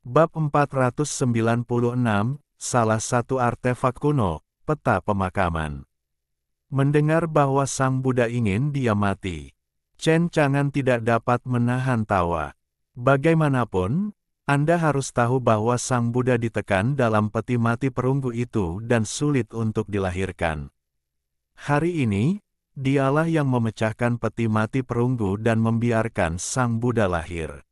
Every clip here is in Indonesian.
Bab 496, salah satu artefak kuno, peta pemakaman. Mendengar bahwa Sang Buddha ingin dia mati, Chen Chang'an tidak dapat menahan tawa. Bagaimanapun, Anda harus tahu bahwa Sang Buddha ditekan dalam peti mati perunggu itu dan sulit untuk dilahirkan. Hari ini, dialah yang memecahkan peti mati perunggu dan membiarkan Sang Buddha lahir.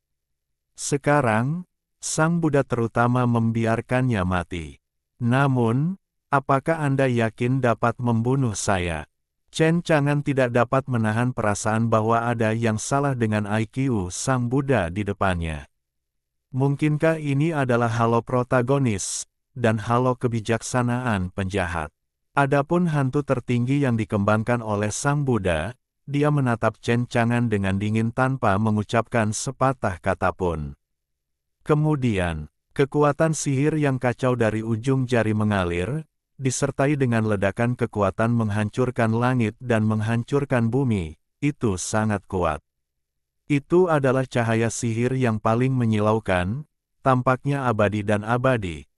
Sekarang, Sang Buddha terutama membiarkannya mati. Namun, apakah Anda yakin dapat membunuh saya? Chen Chang'an tidak dapat menahan perasaan bahwa ada yang salah dengan IQ Sang Buddha di depannya. Mungkinkah ini adalah halo protagonis, dan halo kebijaksanaan penjahat? Adapun hantu tertinggi yang dikembangkan oleh Sang Buddha, dia menatap Chen Chang'an dengan dingin tanpa mengucapkan sepatah kata pun. Kemudian, kekuatan sihir yang kacau dari ujung jari mengalir, disertai dengan ledakan kekuatan menghancurkan langit dan menghancurkan bumi, itu sangat kuat. Itu adalah cahaya sihir yang paling menyilaukan, tampaknya abadi,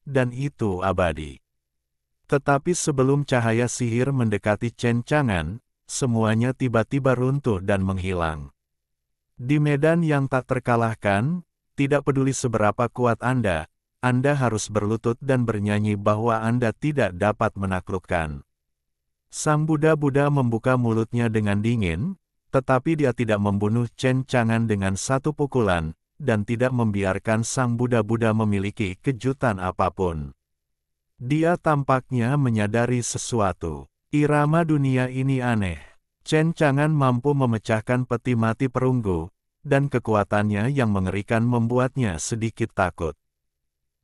dan itu abadi. Tetapi sebelum cahaya sihir mendekati Chen Chang'an, semuanya tiba-tiba runtuh dan menghilang. Di medan yang tak terkalahkan, tidak peduli seberapa kuat Anda harus berlutut dan bernyanyi bahwa Anda tidak dapat menaklukkan. Sang Buddha membuka mulutnya dengan dingin, tetapi dia tidak membunuh Chen Chang'an dengan satu pukulan, dan tidak membiarkan Sang Buddha memiliki kejutan apapun. Dia tampaknya menyadari sesuatu. Irama dunia ini aneh. Chen Chang'an mampu memecahkan peti mati perunggu, dan kekuatannya yang mengerikan membuatnya sedikit takut.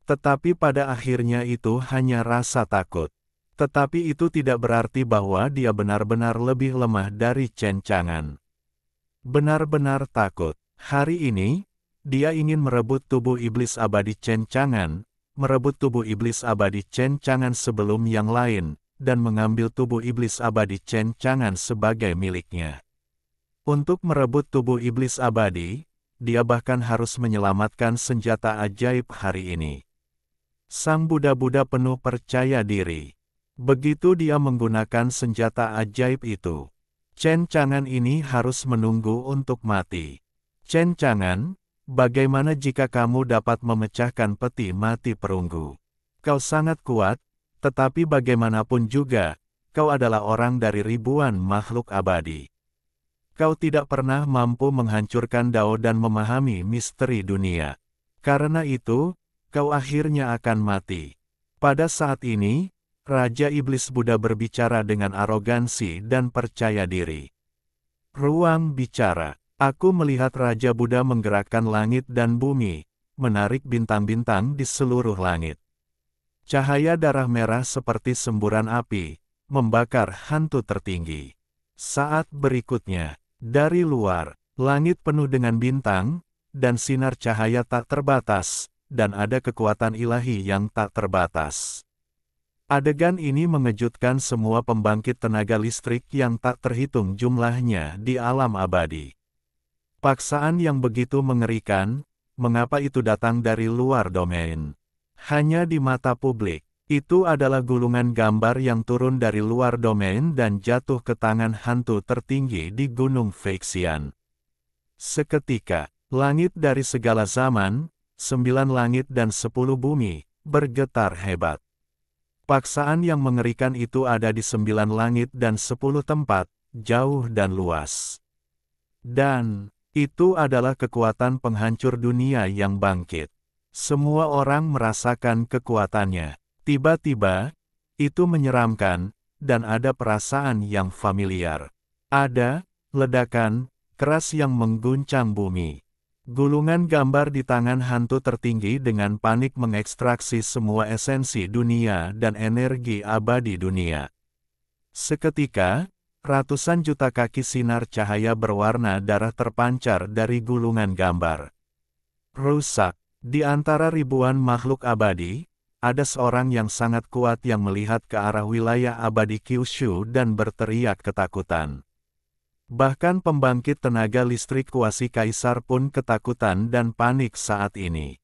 Tetapi pada akhirnya itu hanya rasa takut. Tetapi itu tidak berarti bahwa dia benar-benar lebih lemah dari Chen Chang'an. Benar-benar takut. Hari ini, dia ingin merebut tubuh iblis abadi Chen Chang'an, merebut tubuh iblis abadi Chen Chang'an sebelum yang lain, dan mengambil tubuh iblis abadi Chen Chang'an sebagai miliknya. Untuk merebut tubuh iblis abadi, dia bahkan harus menyelamatkan senjata ajaib hari ini. Sang Buddha penuh percaya diri. Begitu dia menggunakan senjata ajaib itu, Chen Chang'an ini harus menunggu untuk mati. Chen Chang'an, bagaimana jika kamu dapat memecahkan peti mati perunggu? Kau sangat kuat, tetapi bagaimanapun juga, kau adalah orang dari ribuan makhluk abadi. Kau tidak pernah mampu menghancurkan Dao dan memahami misteri dunia. Karena itu, kau akhirnya akan mati. Pada saat ini, Raja Iblis Buddha berbicara dengan arogansi dan percaya diri. Ruang bicara. Aku melihat Raja Buddha menggerakkan langit dan bumi, menarik bintang-bintang di seluruh langit. Cahaya darah merah seperti semburan api, membakar hantu tertinggi. Saat berikutnya, dari luar, langit penuh dengan bintang, dan sinar cahaya tak terbatas, dan ada kekuatan ilahi yang tak terbatas. Adegan ini mengejutkan semua pembangkit tenaga listrik yang tak terhitung jumlahnya di alam abadi. Paksaan yang begitu mengerikan, mengapa itu datang dari luar domain? Hanya di mata publik, itu adalah gulungan gambar yang turun dari luar domain dan jatuh ke tangan hantu tertinggi di Gunung Feixian. Seketika, langit dari segala zaman, 9 langit dan 10 bumi, bergetar hebat. Paksaan yang mengerikan itu ada di 9 langit dan 10 tempat, jauh dan luas. Dan itu adalah kekuatan penghancur dunia yang bangkit. Semua orang merasakan kekuatannya. Tiba-tiba, itu menyeramkan, dan ada perasaan yang familiar. Ada ledakan keras yang mengguncang bumi. Gulungan gambar di tangan hantu tertinggi dengan panik mengekstraksi semua esensi dunia dan energi abadi dunia. Seketika, ratusan juta kaki sinar cahaya berwarna darah terpancar dari gulungan gambar. Rusak. Di antara ribuan makhluk abadi, ada seorang yang sangat kuat yang melihat ke arah wilayah abadi Kyushu dan berteriak ketakutan. Bahkan pembangkit tenaga listrik kuasi kaisar pun ketakutan dan panik saat ini.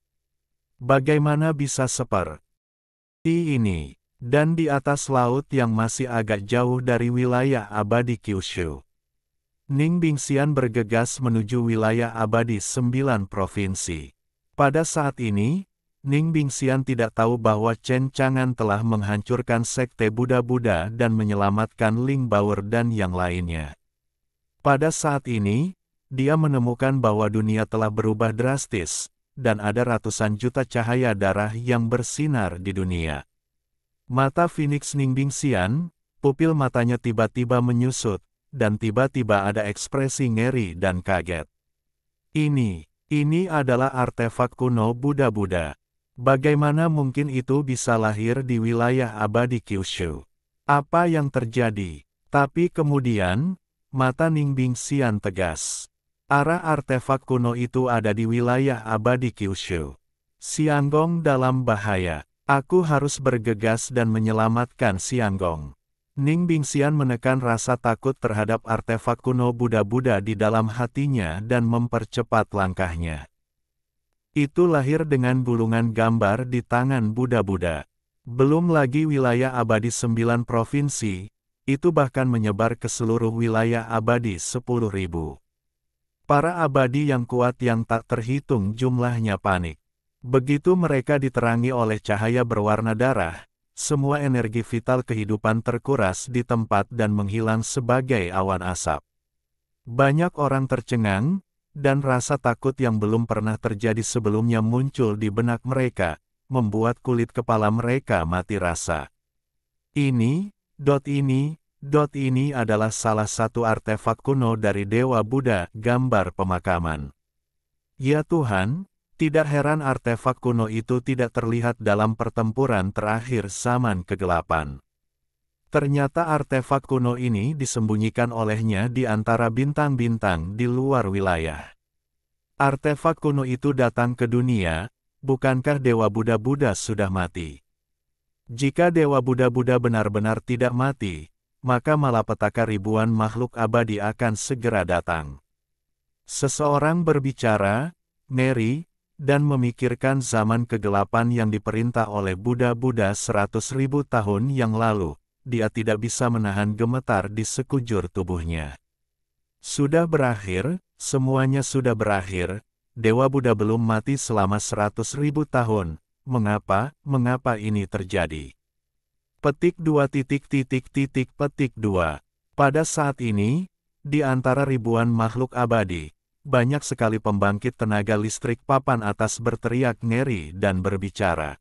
Bagaimana bisa seperti ini? Dan di atas laut yang masih agak jauh dari wilayah abadi Kyushu, Ning Bingxian bergegas menuju wilayah abadi 9 provinsi. Pada saat ini, Ning Bingxian tidak tahu bahwa Chen Chang'an telah menghancurkan sekte Buddha-Buddha dan menyelamatkan Ling Baoer dan yang lainnya. Pada saat ini, dia menemukan bahwa dunia telah berubah drastis, dan ada ratusan juta cahaya darah yang bersinar di dunia. Mata Phoenix Ning Bingxian, pupil matanya tiba-tiba menyusut, dan tiba-tiba ada ekspresi ngeri dan kaget. Ini adalah artefak kuno Buddha-Buddha. Bagaimana mungkin itu bisa lahir di wilayah abadi Kyushu? Apa yang terjadi? Tapi kemudian, mata Ning Bingxian tegas. Arah artefak kuno itu ada di wilayah abadi Kyushu. Xianggong dalam bahaya. Aku harus bergegas dan menyelamatkan Xianggong. Ning Bingxian menekan rasa takut terhadap artefak kuno Buddha-Buddha di dalam hatinya dan mempercepat langkahnya. Itu lahir dengan gulungan gambar di tangan Buddha-Buddha. Belum lagi wilayah abadi 9 provinsi, itu bahkan menyebar ke seluruh wilayah abadi 10.000. Para abadi yang kuat yang tak terhitung jumlahnya panik. Begitu mereka diterangi oleh cahaya berwarna darah, semua energi vital kehidupan terkuras di tempat dan menghilang sebagai awan asap. Banyak orang tercengang, dan rasa takut yang belum pernah terjadi sebelumnya muncul di benak mereka, membuat kulit kepala mereka mati rasa. Ini adalah salah satu artefak kuno dari Dewa Buddha, gambar pemakaman. Ya Tuhan, tidak heran artefak kuno itu tidak terlihat dalam pertempuran terakhir zaman kegelapan. Ternyata artefak kuno ini disembunyikan olehnya di antara bintang-bintang di luar wilayah. Artefak kuno itu datang ke dunia, bukankah Dewa Buddha-Buddha sudah mati? Jika Dewa Buddha-Buddha benar-benar tidak mati, maka malapetaka ribuan makhluk abadi akan segera datang. Seseorang berbicara, ngeri, dan memikirkan zaman kegelapan yang diperintah oleh Buddha-Buddha 100.000 tahun yang lalu, dia tidak bisa menahan gemetar di sekujur tubuhnya. Sudah berakhir, semuanya sudah berakhir, Dewa Buddha belum mati selama 100.000 tahun, mengapa ini terjadi? Petik 2. Pada saat ini, di antara ribuan makhluk abadi, banyak sekali pembangkit tenaga listrik papan atas berteriak ngeri dan berbicara.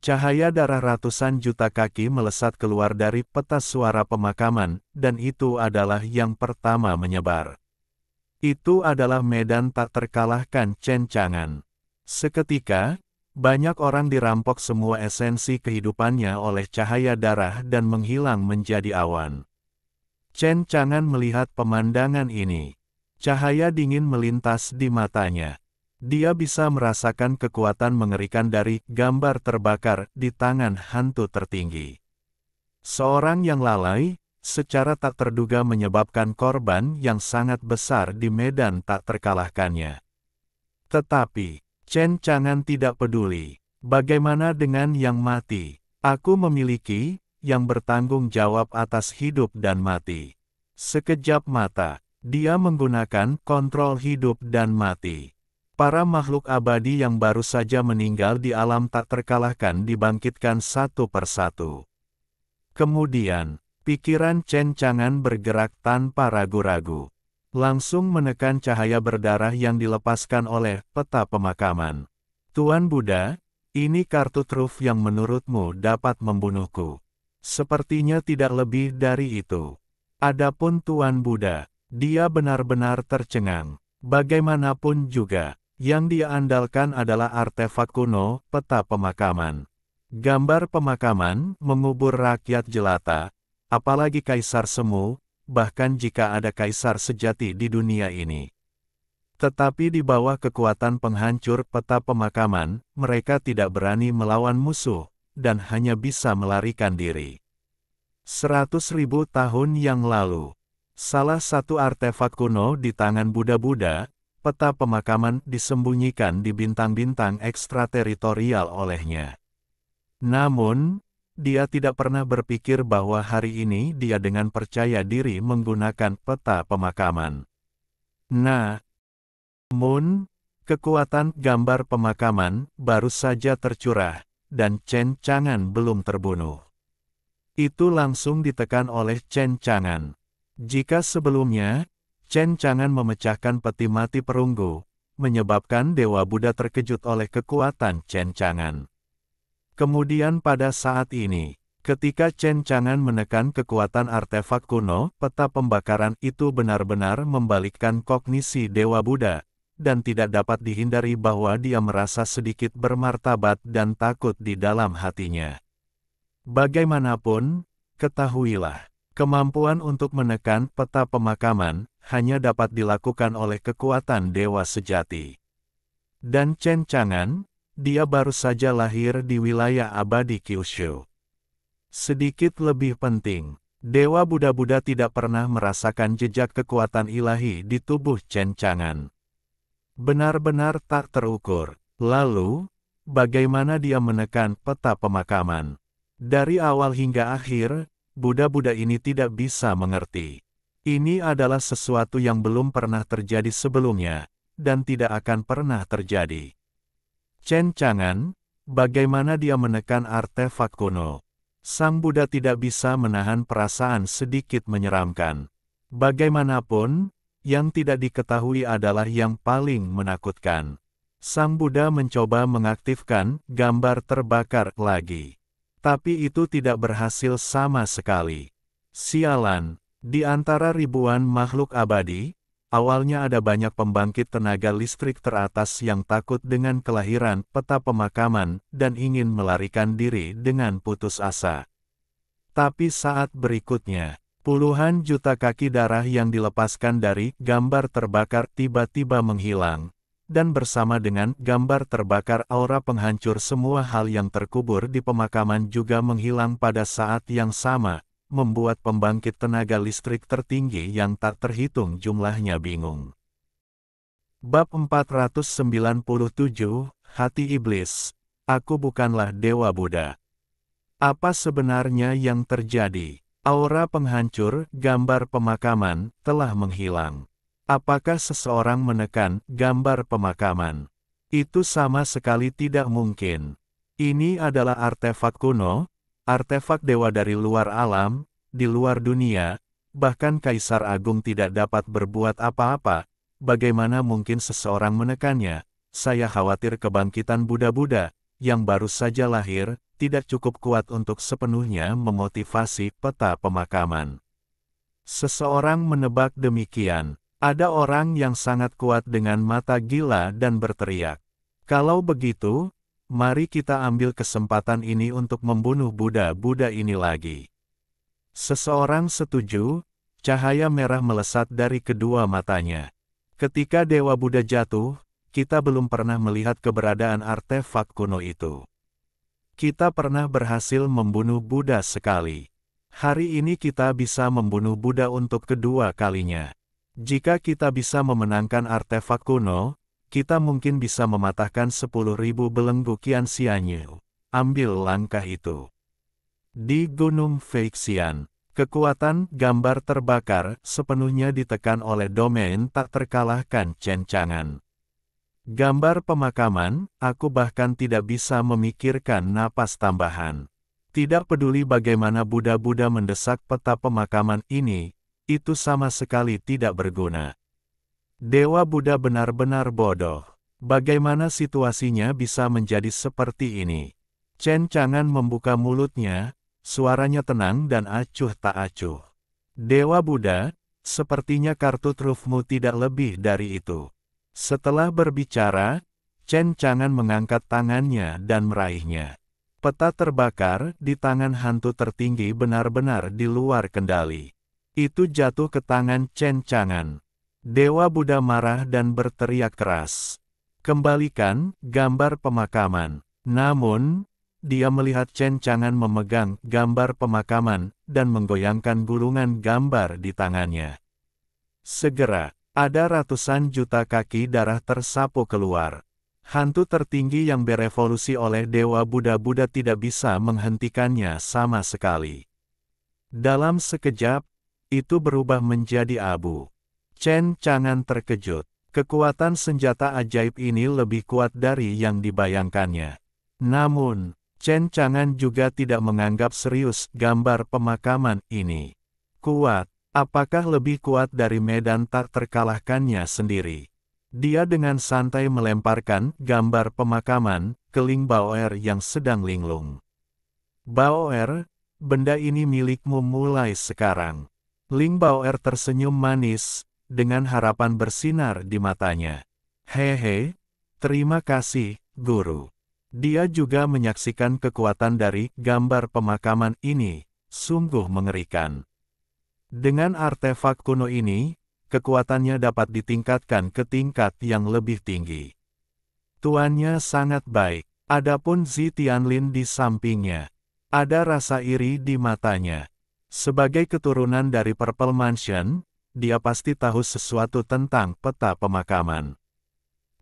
Cahaya darah ratusan juta kaki melesat keluar dari peta suara pemakaman, dan itu adalah yang pertama menyebar. Itu adalah medan tak terkalahkan Chen Chang'an. Seketika, banyak orang dirampok semua esensi kehidupannya oleh cahaya darah dan menghilang menjadi awan. Chen Chang'an melihat pemandangan ini. Cahaya dingin melintas di matanya. Dia bisa merasakan kekuatan mengerikan dari gambar terbakar di tangan hantu tertinggi. Seorang yang lalai, secara tak terduga menyebabkan korban yang sangat besar di medan tak terkalahkannya. Tetapi, Chen Chang'an tidak peduli. Bagaimana dengan yang mati? Aku memiliki, yang bertanggung jawab atas hidup dan mati. Sekejap mata. Dia menggunakan kontrol hidup dan mati. Para makhluk abadi yang baru saja meninggal di alam tak terkalahkan dibangkitkan satu persatu. Kemudian, pikiran Chen Chang'an bergerak tanpa ragu-ragu. Langsung menekan cahaya berdarah yang dilepaskan oleh peta pemakaman. Tuan Buddha, ini kartu truf yang menurutmu dapat membunuhku. Sepertinya tidak lebih dari itu. Adapun Tuan Buddha, dia benar-benar tercengang. Bagaimanapun juga, yang dia andalkan adalah artefak kuno, peta pemakaman. Gambar pemakaman mengubur rakyat jelata, apalagi kaisar semu, bahkan jika ada kaisar sejati di dunia ini. Tetapi di bawah kekuatan penghancur peta pemakaman, mereka tidak berani melawan musuh, dan hanya bisa melarikan diri. 100.000 tahun yang lalu, salah satu artefak kuno di tangan Buddha-Buddha, peta pemakaman disembunyikan di bintang-bintang ekstrateritorial olehnya. Namun, dia tidak pernah berpikir bahwa hari ini dia dengan percaya diri menggunakan peta pemakaman. Namun, kekuatan gambar pemakaman baru saja tercurah, dan Chen Chang'an belum terbunuh. Itu langsung ditekan oleh Chen Chang'an. Jika sebelumnya, Chen Chang'an memecahkan peti mati perunggu, menyebabkan Dewa Buddha terkejut oleh kekuatan Chen Chang'an. Kemudian pada saat ini, ketika Chen Chang'an menekan kekuatan artefak kuno, peta pembakaran itu benar-benar membalikkan kognisi Dewa Buddha, dan tidak dapat dihindari bahwa dia merasa sedikit bermartabat dan takut di dalam hatinya. Bagaimanapun, ketahuilah, kemampuan untuk menekan peta pemakaman hanya dapat dilakukan oleh kekuatan dewa sejati. Dan Chen Chang'an, dia baru saja lahir di wilayah abadi Kyushu. Sedikit lebih penting, Dewa Buddha-Buddha tidak pernah merasakan jejak kekuatan ilahi di tubuh Chen Chang'an. Benar-benar tak terukur. Lalu, bagaimana dia menekan peta pemakaman? Dari awal hingga akhir, Buddha-Buddha ini tidak bisa mengerti. Ini adalah sesuatu yang belum pernah terjadi sebelumnya, dan tidak akan pernah terjadi. Chen Chang'an, bagaimana dia menekan artefak kuno? Sang Buddha tidak bisa menahan perasaan sedikit menyeramkan. Bagaimanapun, yang tidak diketahui adalah yang paling menakutkan. Sang Buddha mencoba mengaktifkan gambar terbakar lagi. Tapi itu tidak berhasil sama sekali. Sialan, di antara ribuan makhluk abadi, awalnya ada banyak pembangkit tenaga listrik teratas yang takut dengan kelahiran peta pemakaman dan ingin melarikan diri dengan putus asa. Tapi saat berikutnya, puluhan juta kaki darah yang dilepaskan dari gambar terbakar tiba-tiba menghilang, dan bersama dengan gambar terbakar aura penghancur semua hal yang terkubur di pemakaman juga menghilang pada saat yang sama, membuat pembangkit tenaga listrik tertinggi yang tak terhitung jumlahnya bingung. Bab 497, Hati Iblis. Aku bukanlah Dewa Buddha. Apa sebenarnya yang terjadi? Aura penghancur gambar pemakaman telah menghilang. Apakah seseorang menekan gambar pemakaman? Itu sama sekali tidak mungkin. Ini adalah artefak kuno, artefak dewa dari luar alam, di luar dunia, bahkan Kaisar Agung tidak dapat berbuat apa-apa. Bagaimana mungkin seseorang menekannya? Saya khawatir kebangkitan Buddha-Buddha, yang baru saja lahir, tidak cukup kuat untuk sepenuhnya memotivasi peta pemakaman. Seseorang menebak demikian. Ada orang yang sangat kuat dengan mata gila dan berteriak. Kalau begitu, mari kita ambil kesempatan ini untuk membunuh Buddha-Buddha ini lagi. Seseorang setuju, cahaya merah melesat dari kedua matanya. Ketika Dewa Buddha jatuh, kita belum pernah melihat keberadaan artefak kuno itu. Kita pernah berhasil membunuh Buddha sekali. Hari ini kita bisa membunuh Buddha untuk kedua kalinya. Jika kita bisa memenangkan artefak kuno, kita mungkin bisa mematahkan 10.000 belenggu Qian Xianyu. Ambil langkah itu. Di Gunung Feixian, kekuatan gambar terbakar sepenuhnya ditekan oleh domain tak terkalahkan Chen Chang'an. Gambar pemakaman, aku bahkan tidak bisa memikirkan napas tambahan. Tidak peduli bagaimana Buddha-Buddha mendesak peta pemakaman ini, itu sama sekali tidak berguna. Dewa Buddha benar-benar bodoh. Bagaimana situasinya bisa menjadi seperti ini? Chen Chang'an membuka mulutnya, suaranya tenang dan acuh tak acuh. Dewa Buddha, sepertinya kartu trufmu tidak lebih dari itu. Setelah berbicara, Chen Chang'an mengangkat tangannya dan meraihnya. Peta terbakar di tangan hantu tertinggi benar-benar di luar kendali. Itu jatuh ke tangan Chen Chang'an. Dewa Buddha marah dan berteriak keras. Kembalikan gambar pemakaman. Namun, dia melihat Chen Chang'an memegang gambar pemakaman dan menggoyangkan gulungan gambar di tangannya. Segera, Ada ratusan juta kaki darah tersapu keluar. Hantu tertinggi yang berevolusi oleh Dewa Buddha tidak bisa menghentikannya sama sekali. Dalam sekejap, itu berubah menjadi abu. Chen Chang'an terkejut. Kekuatan senjata ajaib ini lebih kuat dari yang dibayangkannya. Namun, Chen Chang'an juga tidak menganggap serius gambar pemakaman ini. Kuat, apakah lebih kuat dari medan tak terkalahkannya sendiri? Dia dengan santai melemparkan gambar pemakaman ke Ling Bao'er yang sedang linglung. Bao'er, benda ini milikmu mulai sekarang. Ling Bao'er tersenyum manis, dengan harapan bersinar di matanya. Hehe, terima kasih, Guru. Dia juga menyaksikan kekuatan dari gambar pemakaman ini, sungguh mengerikan. Dengan artefak kuno ini, kekuatannya dapat ditingkatkan ke tingkat yang lebih tinggi. Tuannya sangat baik, adapun Zi Tianlin di sampingnya. Ada rasa iri di matanya. Sebagai keturunan dari Purple Mansion, dia pasti tahu sesuatu tentang peta pemakaman.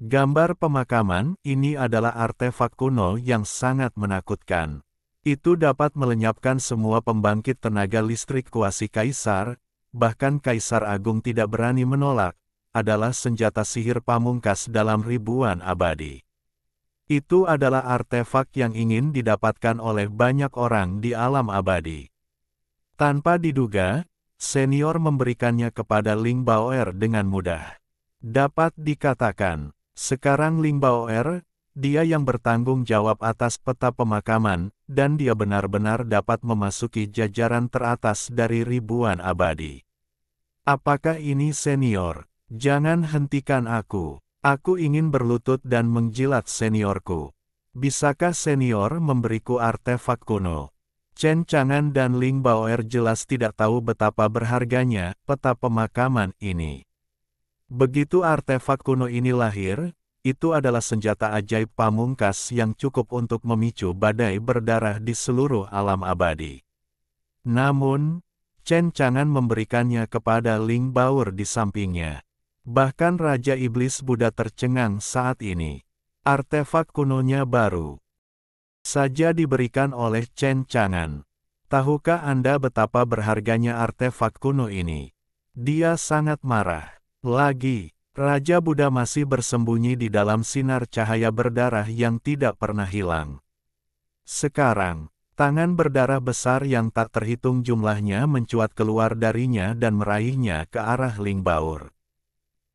Gambar pemakaman ini adalah artefak kuno yang sangat menakutkan. Itu dapat melenyapkan semua pembangkit tenaga listrik kuasi kaisar, bahkan Kaisar Agung tidak berani menolak, adalah senjata sihir pamungkas dalam ribuan abadi. Itu adalah artefak yang ingin didapatkan oleh banyak orang di alam abadi. Tanpa diduga, senior memberikannya kepada Ling Bao'er dengan mudah. Dapat dikatakan, sekarang Ling Bao'er, dia yang bertanggung jawab atas peta pemakaman, dan dia benar-benar dapat memasuki jajaran teratas dari ribuan abadi. Apakah ini senior? Jangan hentikan aku. Aku ingin berlutut dan menjilat seniorku. Bisakah senior memberiku artefak kuno? Chen Chang'an dan Ling Bao'er jelas tidak tahu betapa berharganya peta pemakaman ini. Begitu artefak kuno ini lahir, itu adalah senjata ajaib pamungkas yang cukup untuk memicu badai berdarah di seluruh alam abadi. Namun, Chen Chang'an memberikannya kepada Ling Bao'er di sampingnya. Bahkan Raja Iblis Buddha tercengang saat ini. Artefak kunonya baru saja diberikan oleh Chen Chang'an. Tahukah Anda betapa berharganya artefak kuno ini? Dia sangat marah. Lagi, Raja Buddha masih bersembunyi di dalam sinar cahaya berdarah yang tidak pernah hilang. Sekarang, tangan berdarah besar yang tak terhitung jumlahnya mencuat keluar darinya dan meraihnya ke arah Ling Bao'er.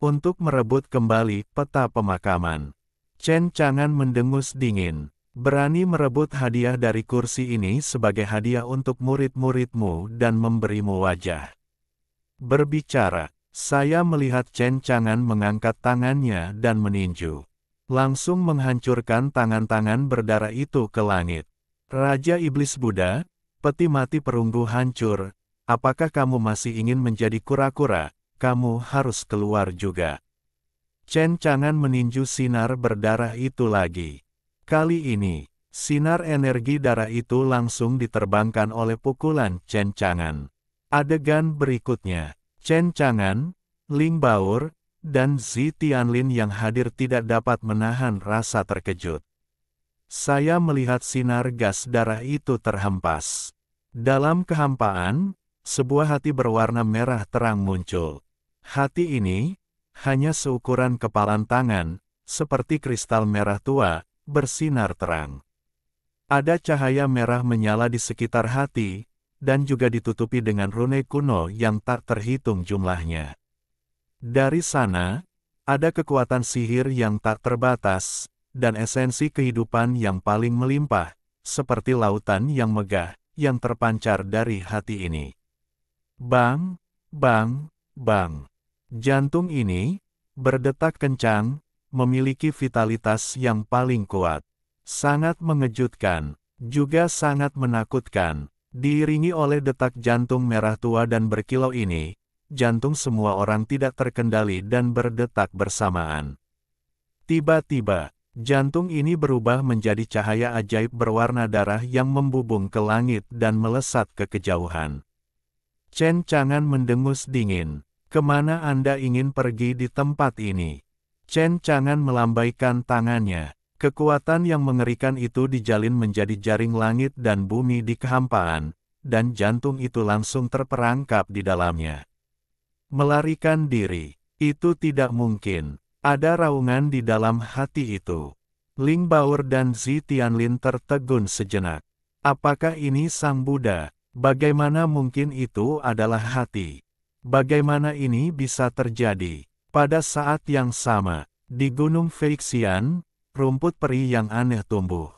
Untuk merebut kembali peta pemakaman. Chen Chang'an mendengus dingin. Berani merebut hadiah dari kursi ini sebagai hadiah untuk murid-muridmu dan memberimu wajah. Berbicara, saya melihat Chen Chang'an mengangkat tangannya dan meninju. Langsung menghancurkan tangan-tangan berdarah itu ke langit. Raja Iblis Buddha, peti mati perunggu hancur. Apakah kamu masih ingin menjadi kura-kura? Kamu harus keluar juga. Chen Chang'an meninju sinar berdarah itu lagi. Kali ini, sinar energi darah itu langsung diterbangkan oleh pukulan Chen Chang'an. Adegan berikutnya, Chen Chang'an, Ling Bao'er, dan Zi Tianlin yang hadir tidak dapat menahan rasa terkejut. Saya melihat sinar gas darah itu terhempas. Dalam kehampaan, sebuah hati berwarna merah terang muncul. Hati ini, hanya seukuran kepalan tangan, seperti kristal merah tua, bersinar terang. Ada cahaya merah menyala di sekitar hati, dan juga ditutupi dengan rune kuno yang tak terhitung jumlahnya. Dari sana, ada kekuatan sihir yang tak terbatas, dan esensi kehidupan yang paling melimpah, seperti lautan yang megah, yang terpancar dari hati ini. Bang, bang, bang. Jantung ini, berdetak kencang, memiliki vitalitas yang paling kuat. Sangat mengejutkan, juga sangat menakutkan. Diiringi oleh detak jantung merah tua dan berkilau ini, jantung semua orang tidak terkendali dan berdetak bersamaan. Tiba-tiba, jantung ini berubah menjadi cahaya ajaib berwarna darah yang membubung ke langit dan melesat ke kejauhan. Chen Chang'an mendengus dingin. Kemana Anda ingin pergi di tempat ini? Chen Chang'an melambaikan tangannya. Kekuatan yang mengerikan itu dijalin menjadi jaring langit dan bumi di kehampaan, dan jantung itu langsung terperangkap di dalamnya. Melarikan diri, itu tidak mungkin. Ada raungan di dalam hati itu. Ling Baor dan Zi Tianlin tertegun sejenak. Apakah ini Sang Buddha? Bagaimana mungkin itu adalah hati? Bagaimana ini bisa terjadi? Pada saat yang sama, di Gunung Feixian, rumput peri yang aneh tumbuh.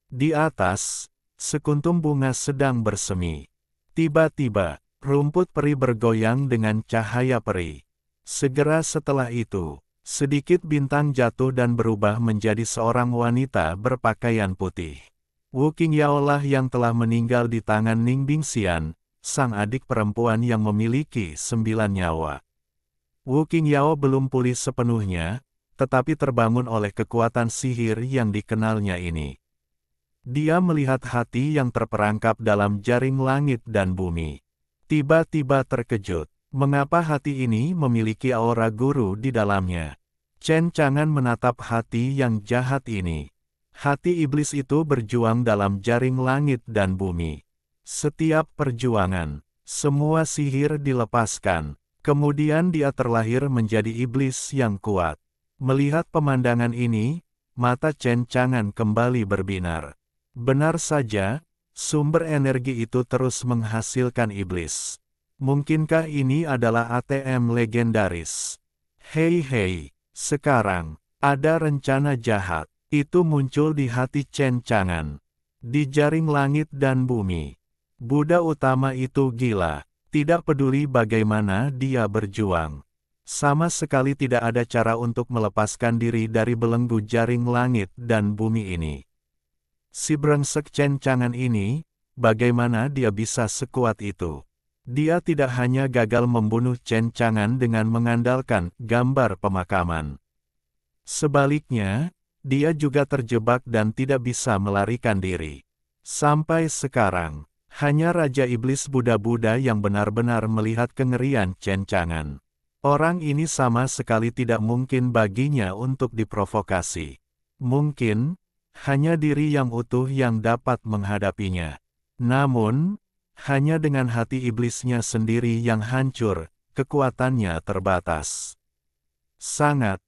Di atas, sekuntum bunga sedang bersemi. Tiba-tiba, rumput peri bergoyang dengan cahaya peri. Segera setelah itu, sedikit bintang jatuh dan berubah menjadi seorang wanita berpakaian putih. Wu Qingyao lah yang telah meninggal di tangan Ning Bingxian, sang adik perempuan yang memiliki 9 nyawa. Wu Qingyao belum pulih sepenuhnya, tetapi terbangun oleh kekuatan sihir yang dikenalnya ini. Dia melihat hati yang terperangkap dalam jaring langit dan bumi. Tiba-tiba terkejut, mengapa hati ini memiliki aura guru di dalamnya? Chen Chang'an menatap hati yang jahat ini. Hati iblis itu berjuang dalam jaring langit dan bumi. Setiap perjuangan, semua sihir dilepaskan. Kemudian dia terlahir menjadi iblis yang kuat. Melihat pemandangan ini, mata Chen Chang'an kembali berbinar. Benar saja, sumber energi itu terus menghasilkan iblis. Mungkinkah ini adalah ATM legendaris? Hei, sekarang, ada rencana jahat. Itu muncul di hati Chen Chang'an. Di jaring langit dan bumi. Buddha utama itu gila, tidak peduli bagaimana dia berjuang. Sama sekali tidak ada cara untuk melepaskan diri dari belenggu jaring langit dan bumi ini. Si brengsek Chen Chang'an ini, bagaimana dia bisa sekuat itu? Dia tidak hanya gagal membunuh Chen Chang'an dengan mengandalkan gambar pemakaman. Sebaliknya, dia juga terjebak dan tidak bisa melarikan diri. Sampai sekarang, hanya Raja Iblis Buddha-Buddha yang benar-benar melihat kengerian Chen Chang'an. Orang ini sama sekali tidak mungkin baginya untuk diprovokasi. Mungkin, hanya diri yang utuh yang dapat menghadapinya. Namun, hanya dengan hati iblisnya sendiri yang hancur, kekuatannya terbatas. Sangat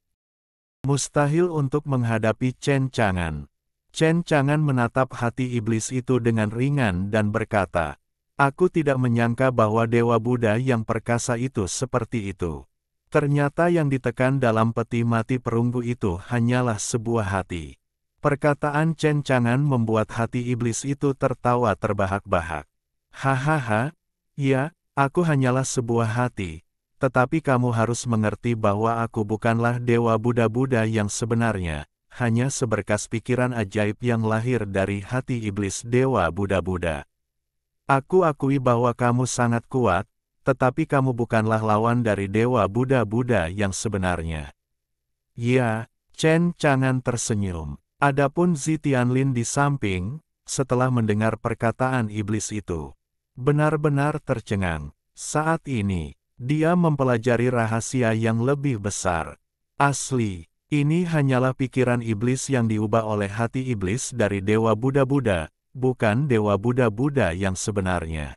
mustahil untuk menghadapi Chen Chang'an. Chen Chang'an menatap hati iblis itu dengan ringan dan berkata, "Aku tidak menyangka bahwa Dewa Buddha yang perkasa itu seperti itu. Ternyata yang ditekan dalam peti mati perunggu itu hanyalah sebuah hati." Perkataan Chen Chang'an membuat hati iblis itu tertawa terbahak-bahak. "Hahaha, ya, aku hanyalah sebuah hati. Tetapi kamu harus mengerti bahwa aku bukanlah Dewa Buddha-Buddha yang sebenarnya, hanya seberkas pikiran ajaib yang lahir dari hati iblis Dewa Buddha-Buddha. Aku akui bahwa kamu sangat kuat, tetapi kamu bukanlah lawan dari Dewa Buddha-Buddha yang sebenarnya." "Ya," Chen Chang'an tersenyum. Adapun Zi Tianlin di samping, setelah mendengar perkataan iblis itu, benar-benar tercengang. Saat ini, dia mempelajari rahasia yang lebih besar. Asli, ini hanyalah pikiran iblis yang diubah oleh hati iblis dari Dewa Buddha-Buddha, bukan Dewa Buddha-Buddha yang sebenarnya.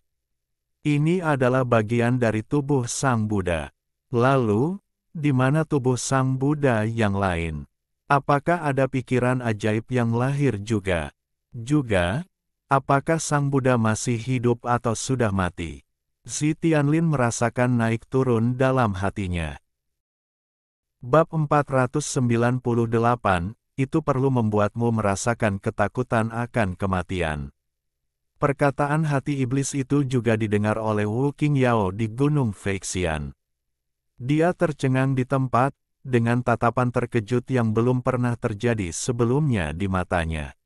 Ini adalah bagian dari tubuh Sang Buddha. Lalu, di mana tubuh Sang Buddha yang lain? Apakah ada pikiran ajaib yang lahir juga? Juga, apakah Sang Buddha masih hidup atau sudah mati? Zi Tianlin merasakan naik turun dalam hatinya. Bab 498, itu perlu membuatmu merasakan ketakutan akan kematian. Perkataan hati iblis itu juga didengar oleh Wu Qingyao di Gunung Feixian. Dia tercengang di tempat, dengan tatapan terkejut yang belum pernah terjadi sebelumnya di matanya.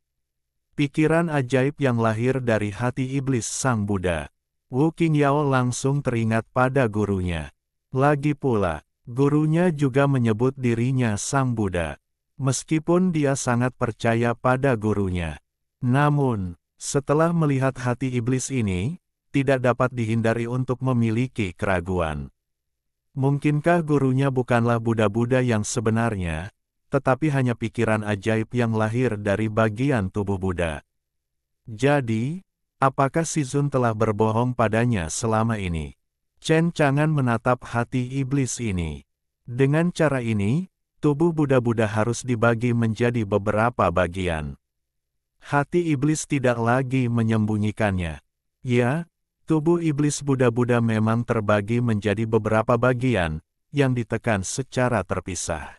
Pikiran ajaib yang lahir dari hati iblis Sang Buddha. Wu Qingyao langsung teringat pada gurunya. Lagi pula, gurunya juga menyebut dirinya Sang Buddha. Meskipun dia sangat percaya pada gurunya. Namun, setelah melihat hati iblis ini, tidak dapat dihindari untuk memiliki keraguan. Mungkinkah gurunya bukanlah Buddha-Buddha yang sebenarnya, tetapi hanya pikiran ajaib yang lahir dari bagian tubuh Buddha? Jadi, apakah Shizun telah berbohong padanya selama ini? Chen Chang'an menatap hati iblis ini. Dengan cara ini, tubuh Buddha-Buddha harus dibagi menjadi beberapa bagian. Hati iblis tidak lagi menyembunyikannya. Ya, tubuh iblis Buddha-Buddha memang terbagi menjadi beberapa bagian, yang ditekan secara terpisah.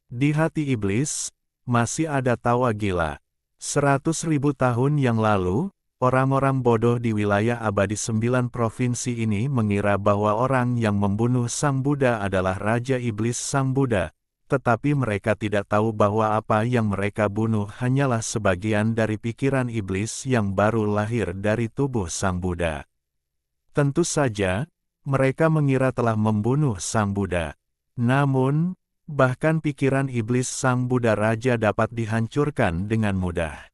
Di hati iblis, masih ada tawa gila. 100.000 tahun yang lalu, orang-orang bodoh di wilayah abadi 9 provinsi ini mengira bahwa orang yang membunuh Sang Buddha adalah Raja Iblis Sang Buddha, tetapi mereka tidak tahu bahwa apa yang mereka bunuh hanyalah sebagian dari pikiran iblis yang baru lahir dari tubuh Sang Buddha. Tentu saja, mereka mengira telah membunuh Sang Buddha. Namun, bahkan pikiran iblis Sang Buddha Raja dapat dihancurkan dengan mudah.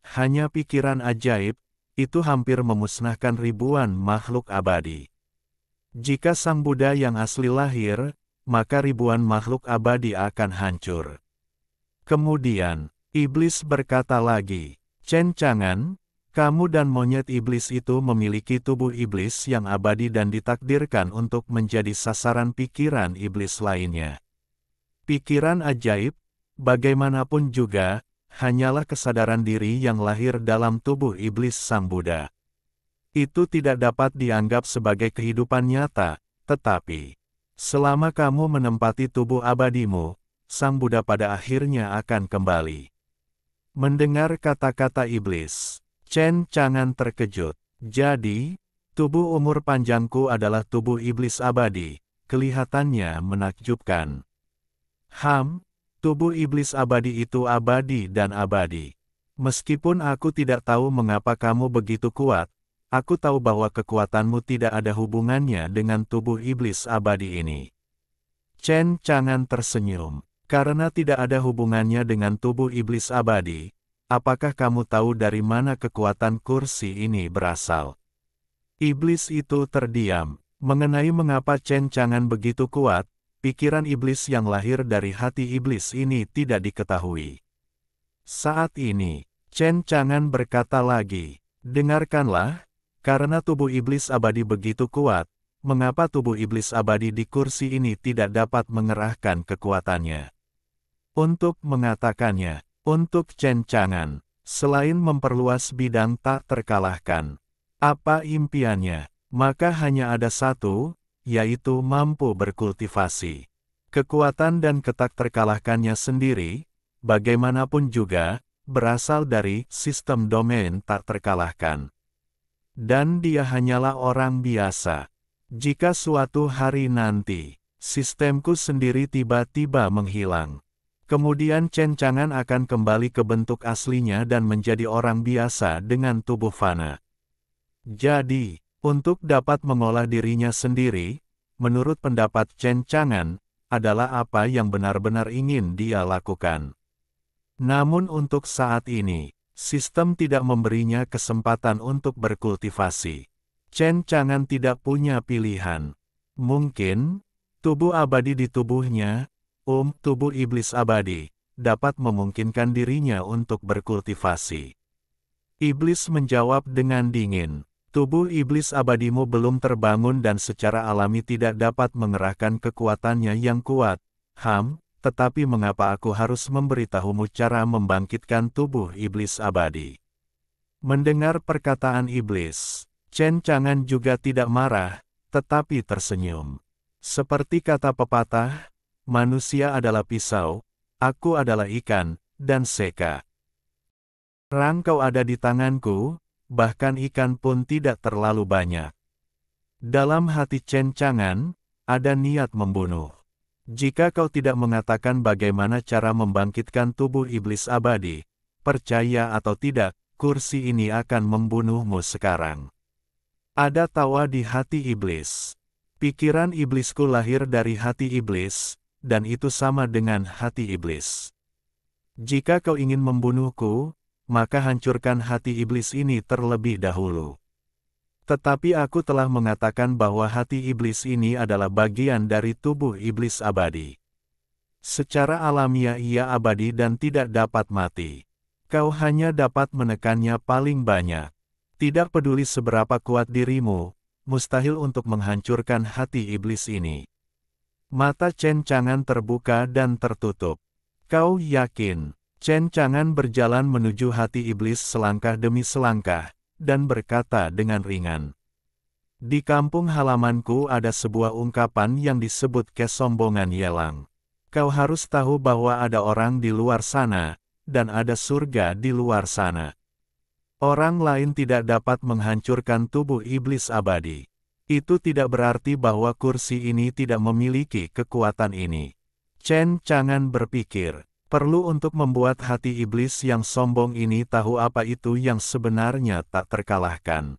Hanya pikiran ajaib, itu hampir memusnahkan ribuan makhluk abadi. Jika Sang Buddha yang asli lahir, maka ribuan makhluk abadi akan hancur. Kemudian, iblis berkata lagi, Chen Chang'an, kamu dan monyet iblis itu memiliki tubuh iblis yang abadi dan ditakdirkan untuk menjadi sasaran pikiran iblis lainnya. Pikiran ajaib, bagaimanapun juga, hanyalah kesadaran diri yang lahir dalam tubuh iblis Sang Buddha. Itu tidak dapat dianggap sebagai kehidupan nyata, tetapi selama kamu menempati tubuh abadimu, Sang Buddha pada akhirnya akan kembali. Mendengar kata-kata iblis, Chen Chang'an terkejut. Jadi, tubuh umur panjangku adalah tubuh iblis abadi, kelihatannya menakjubkan. Tubuh iblis abadi itu abadi dan abadi. Meskipun aku tidak tahu mengapa kamu begitu kuat, aku tahu bahwa kekuatanmu tidak ada hubungannya dengan tubuh iblis abadi ini. Chen Chang'an tersenyum. Karena tidak ada hubungannya dengan tubuh iblis abadi, apakah kamu tahu dari mana kekuatan kursi ini berasal? Iblis itu terdiam. Mengenai mengapa Chen Chang'an begitu kuat, pikiran iblis yang lahir dari hati iblis ini tidak diketahui. Saat ini, Chen Chang'an berkata lagi, dengarkanlah, karena tubuh iblis abadi begitu kuat, mengapa tubuh iblis abadi di kursi ini tidak dapat mengerahkan kekuatannya? Untuk mengatakannya, untuk Chen Chang'an, selain memperluas bidang tak terkalahkan, apa impiannya? Maka hanya ada satu, yaitu mampu berkultivasi. Kekuatan dan ketak terkalahkannya sendiri, bagaimanapun juga, berasal dari sistem domain tak terkalahkan. Dan dia hanyalah orang biasa. Jika suatu hari nanti, sistemku sendiri tiba-tiba menghilang, kemudian Chen Chang'an akan kembali ke bentuk aslinya dan menjadi orang biasa dengan tubuh fana. Jadi, untuk dapat mengolah dirinya sendiri, menurut pendapat Chen Chang'an, adalah apa yang benar-benar ingin dia lakukan. Namun untuk saat ini, sistem tidak memberinya kesempatan untuk berkultivasi. Chen Chang'an tidak punya pilihan. Mungkin, tubuh abadi di tubuhnya, tubuh iblis abadi, dapat memungkinkan dirinya untuk berkultivasi. Iblis menjawab dengan dingin, tubuh iblis abadimu belum terbangun dan secara alami tidak dapat mengerahkan kekuatannya yang kuat. Tetapi mengapa aku harus memberitahumu cara membangkitkan tubuh iblis abadi? Mendengar perkataan iblis, Chen Chang'an juga tidak marah, tetapi tersenyum. Seperti kata pepatah, manusia adalah pisau, aku adalah ikan, dan seka. Rangkau ada di tanganku, bahkan ikan pun tidak terlalu banyak. Dalam hati Chen Chang'an, ada niat membunuh. Jika kau tidak mengatakan bagaimana cara membangkitkan tubuh iblis abadi, percaya atau tidak, kursi ini akan membunuhmu sekarang. Ada tawa di hati iblis. Pikiran iblisku lahir dari hati iblis, dan itu sama dengan hati iblis. Jika kau ingin membunuhku, maka hancurkan hati iblis ini terlebih dahulu. Tetapi aku telah mengatakan bahwa hati iblis ini adalah bagian dari tubuh iblis abadi. Secara alamiah ia abadi dan tidak dapat mati. Kau hanya dapat menekannya paling banyak. Tidak peduli seberapa kuat dirimu, mustahil untuk menghancurkan hati iblis ini. Mata Chen Chang'an terbuka dan tertutup. Kau yakin? Chen Chang'an berjalan menuju hati iblis selangkah demi selangkah, dan berkata dengan ringan. Di kampung halamanku ada sebuah ungkapan yang disebut kesombongan Yelang. Kau harus tahu bahwa ada orang di luar sana, dan ada surga di luar sana. Orang lain tidak dapat menghancurkan tubuh iblis abadi. Itu tidak berarti bahwa kursi ini tidak memiliki kekuatan ini. Chen Chang'an berpikir, perlu untuk membuat hati iblis yang sombong ini tahu apa itu yang sebenarnya tak terkalahkan.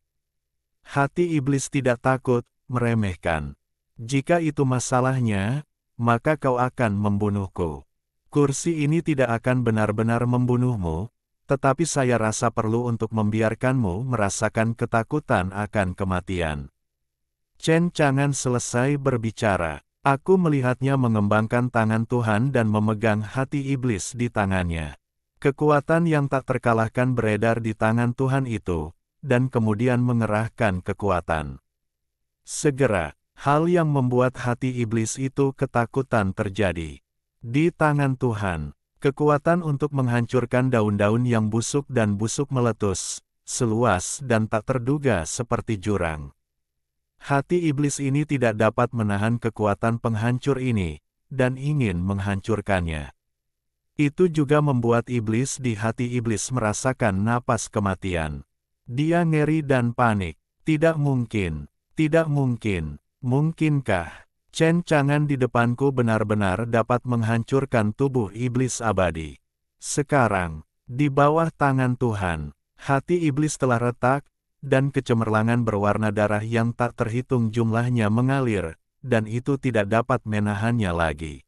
Hati iblis tidak takut, meremehkan. Jika itu masalahnya, maka kau akan membunuhku. Kursi ini tidak akan benar-benar membunuhmu, tetapi saya rasa perlu untuk membiarkanmu merasakan ketakutan akan kematian. Chen Chang'an selesai berbicara. Aku melihatnya mengembangkan tangan Tuhan dan memegang hati iblis di tangannya. Kekuatan yang tak terkalahkan beredar di tangan Tuhan itu, dan kemudian mengerahkan kekuatan. Segera, hal yang membuat hati iblis itu ketakutan terjadi. Di tangan Tuhan, kekuatan untuk menghancurkan daun-daun yang busuk dan busuk meletus, seluas dan tak terduga seperti jurang. Hati iblis ini tidak dapat menahan kekuatan penghancur ini, dan ingin menghancurkannya. Itu juga membuat iblis di hati iblis merasakan napas kematian. Dia ngeri dan panik. Tidak mungkin, tidak mungkin, mungkinkah? Chen Chang'an di depanku benar-benar dapat menghancurkan tubuh iblis abadi. Sekarang, di bawah tangan Tuhan, hati iblis telah retak, dan kecemerlangan berwarna darah yang tak terhitung jumlahnya mengalir, dan itu tidak dapat menahannya lagi.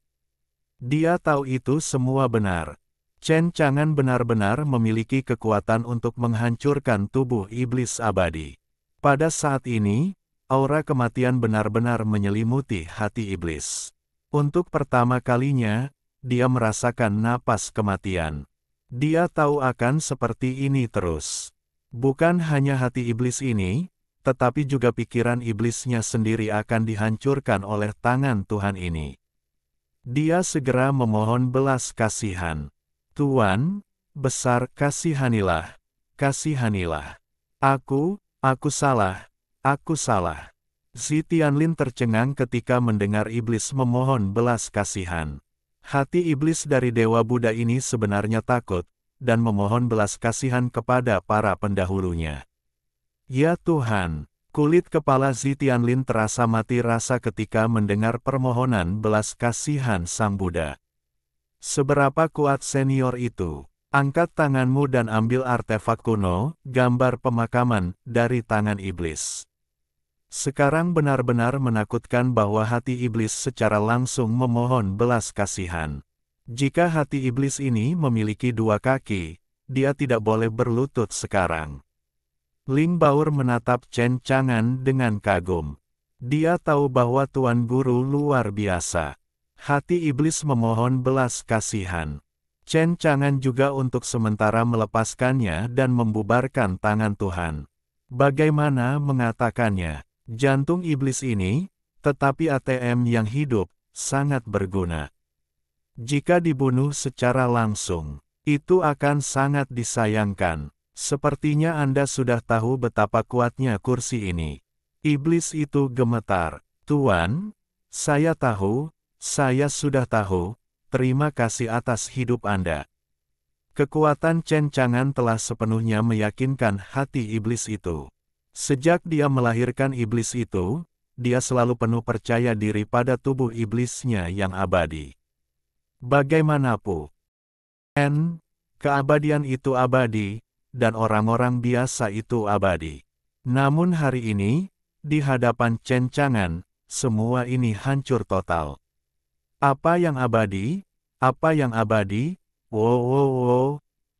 Dia tahu itu semua benar. Chen Chang'an benar-benar memiliki kekuatan untuk menghancurkan tubuh iblis abadi. Pada saat ini, aura kematian benar-benar menyelimuti hati iblis. Untuk pertama kalinya, dia merasakan napas kematian. Dia tahu akan seperti ini terus. Bukan hanya hati iblis ini, tetapi juga pikiran iblisnya sendiri akan dihancurkan oleh tangan Tuhan ini. Dia segera memohon belas kasihan. Tuan, besar kasihanilah, kasihanilah. Aku salah, aku salah. Zi Tianlin tercengang ketika mendengar iblis memohon belas kasihan. Hati iblis dari Dewa Buddha ini sebenarnya takut, dan memohon belas kasihan kepada para pendahulunya. Ya Tuhan, kulit kepala Zi Tianlin terasa mati rasa ketika mendengar permohonan belas kasihan Sang Buddha. Seberapa kuat senior itu? Angkat tanganmu dan ambil artefak kuno, gambar pemakaman, dari tangan iblis. Sekarang benar-benar menakutkan bahwa hati iblis secara langsung memohon belas kasihan. Jika hati iblis ini memiliki dua kaki, dia tidak boleh berlutut sekarang. Ling Baur menatap Chen Chang'an dengan kagum. Dia tahu bahwa Tuan Guru luar biasa. Hati iblis memohon belas kasihan. Chen Chang'an juga untuk sementara melepaskannya dan membubarkan tangan Tuhan. Bagaimana mengatakannya? Jantung iblis ini, tetapi ATM yang hidup, sangat berguna. Jika dibunuh secara langsung, itu akan sangat disayangkan. Sepertinya Anda sudah tahu betapa kuatnya kursi ini. Iblis itu gemetar. Tuan, saya tahu, saya sudah tahu, terima kasih atas hidup Anda. Kekuatan Chen Chang'an telah sepenuhnya meyakinkan hati iblis itu. Sejak dia melahirkan iblis itu, dia selalu penuh percaya diri pada tubuh iblisnya yang abadi. Bagaimanapun, keabadian itu abadi, dan orang-orang biasa itu abadi. Namun hari ini, di hadapan Chen Chang'an, semua ini hancur total. Apa yang abadi? Apa yang abadi? Wow, wow, wow,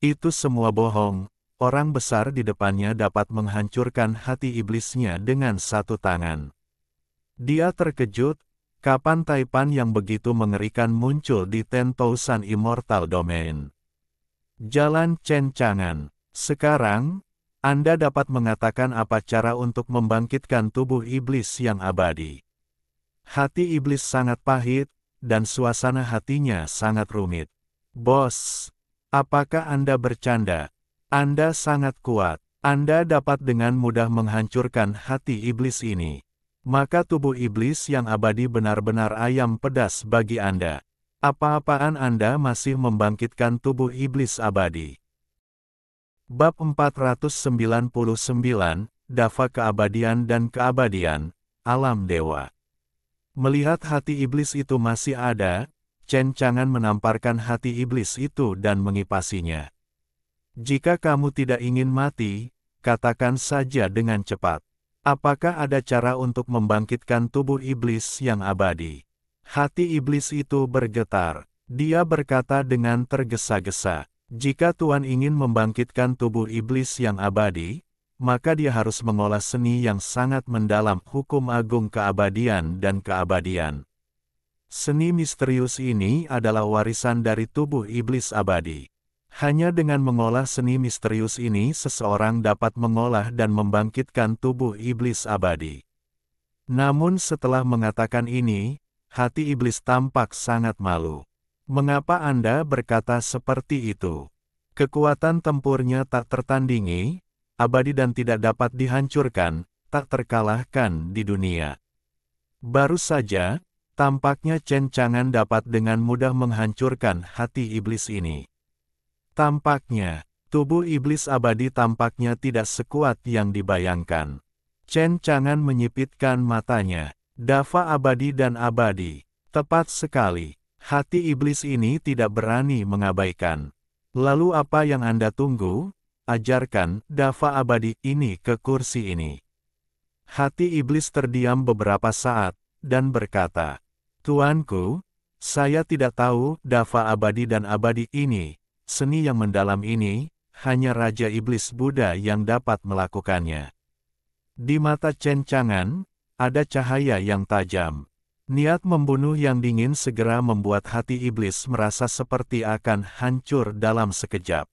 itu semua bohong. orang besar di depannya dapat menghancurkan hati iblisnya dengan satu tangan. Dia terkejut, kapan Taipan yang begitu mengerikan muncul di 10,000 Immortal Domain. Jalan Cencangan. Sekarang, Anda dapat mengatakan apa cara untuk membangkitkan tubuh iblis yang abadi. Hati iblis sangat pahit, dan suasana hatinya sangat rumit. Bos, apakah Anda bercanda? Anda sangat kuat. Anda dapat dengan mudah menghancurkan hati iblis ini. Maka tubuh iblis yang abadi benar-benar ayam pedas bagi Anda. Apa-apaan Anda masih membangkitkan tubuh iblis abadi. Bab 499, Dava Keabadian dan Keabadian, Alam Dewa. Melihat hati iblis itu masih ada, Cencangan menamparkan hati iblis itu dan mengipasinya. Jika kamu tidak ingin mati, katakan saja dengan cepat. Apakah ada cara untuk membangkitkan tubuh iblis yang abadi? Hati iblis itu bergetar. Dia berkata dengan tergesa-gesa, jika Tuhan ingin membangkitkan tubuh iblis yang abadi, maka dia harus mengolah seni yang sangat mendalam hukum agung keabadian dan keabadian. Seni misterius ini adalah warisan dari tubuh iblis abadi. Hanya dengan mengolah seni misterius ini seseorang dapat mengolah dan membangkitkan tubuh iblis abadi. Namun setelah mengatakan ini, hati iblis tampak sangat malu. Mengapa Anda berkata seperti itu? Kekuatan tempurnya tak tertandingi, abadi dan tidak dapat dihancurkan, tak terkalahkan di dunia. Baru saja, tampaknya Cencangan dapat dengan mudah menghancurkan hati iblis ini. Tampaknya, tubuh iblis abadi tampaknya tidak sekuat yang dibayangkan. Cencangan menyipitkan matanya. Dava abadi dan abadi. Tepat sekali. Hati iblis ini tidak berani mengabaikan. Lalu apa yang Anda tunggu? Ajarkan Dava abadi ini ke kursi ini. Hati iblis terdiam beberapa saat, dan berkata, Tuanku, saya tidak tahu Dava abadi dan abadi ini. Seni yang mendalam ini, hanya Raja Iblis Buddha yang dapat melakukannya. Di mata Cencangan, ada cahaya yang tajam. Niat membunuh yang dingin segera membuat hati iblis merasa seperti akan hancur dalam sekejap.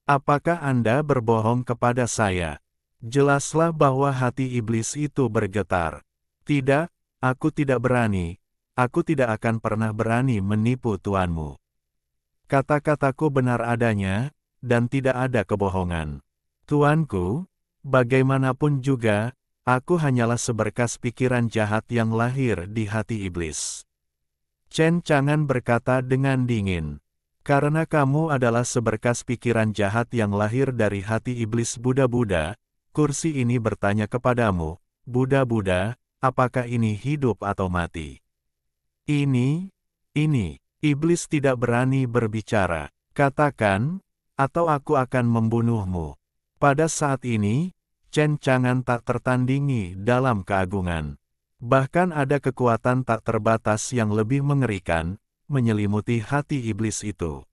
Apakah Anda berbohong kepada saya? Jelaslah bahwa hati iblis itu bergetar. Tidak, aku tidak berani. Aku tidak akan pernah berani menipu Tuanmu. Kata-kataku benar adanya, dan tidak ada kebohongan. Tuanku, bagaimanapun juga, aku hanyalah seberkas pikiran jahat yang lahir di hati iblis. Cencangan berkata dengan dingin, karena kamu adalah seberkas pikiran jahat yang lahir dari hati iblis Buddha-Buddha, kursi ini bertanya kepadamu, Buddha-Buddha, apakah ini hidup atau mati? Ini. Iblis tidak berani berbicara. Katakan, atau aku akan membunuhmu. Pada saat ini, Cencangan tak tertandingi dalam keagungan. Bahkan ada kekuatan tak terbatas yang lebih mengerikan, menyelimuti hati iblis itu.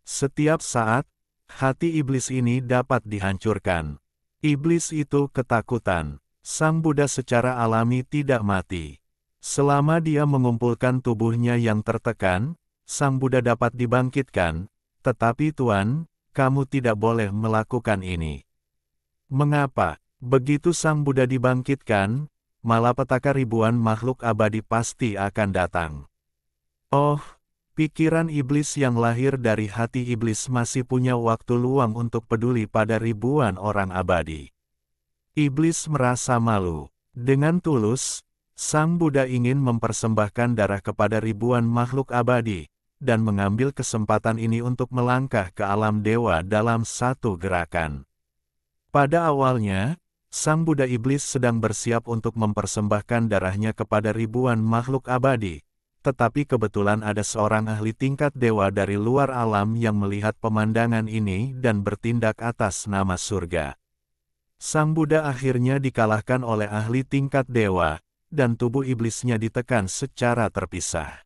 Setiap saat, hati iblis ini dapat dihancurkan. Iblis itu ketakutan. Sang Buddha secara alami tidak mati. Selama dia mengumpulkan tubuhnya yang tertekan, Sang Buddha dapat dibangkitkan, tetapi Tuan, kamu tidak boleh melakukan ini. Mengapa? Begitu Sang Buddha dibangkitkan, malapetaka ribuan makhluk abadi pasti akan datang. Oh, pikiran iblis yang lahir dari hati iblis masih punya waktu luang untuk peduli pada ribuan orang abadi. Iblis merasa malu. Dengan tulus, Sang Buddha ingin mempersembahkan darah kepada ribuan makhluk abadi, dan mengambil kesempatan ini untuk melangkah ke alam dewa dalam satu gerakan. Pada awalnya, Sang Buddha Iblis sedang bersiap untuk mempersembahkan darahnya kepada ribuan makhluk abadi, tetapi kebetulan ada seorang ahli tingkat dewa dari luar alam yang melihat pemandangan ini dan bertindak atas nama surga. Sang Buddha akhirnya dikalahkan oleh ahli tingkat dewa, dan tubuh iblisnya ditekan secara terpisah.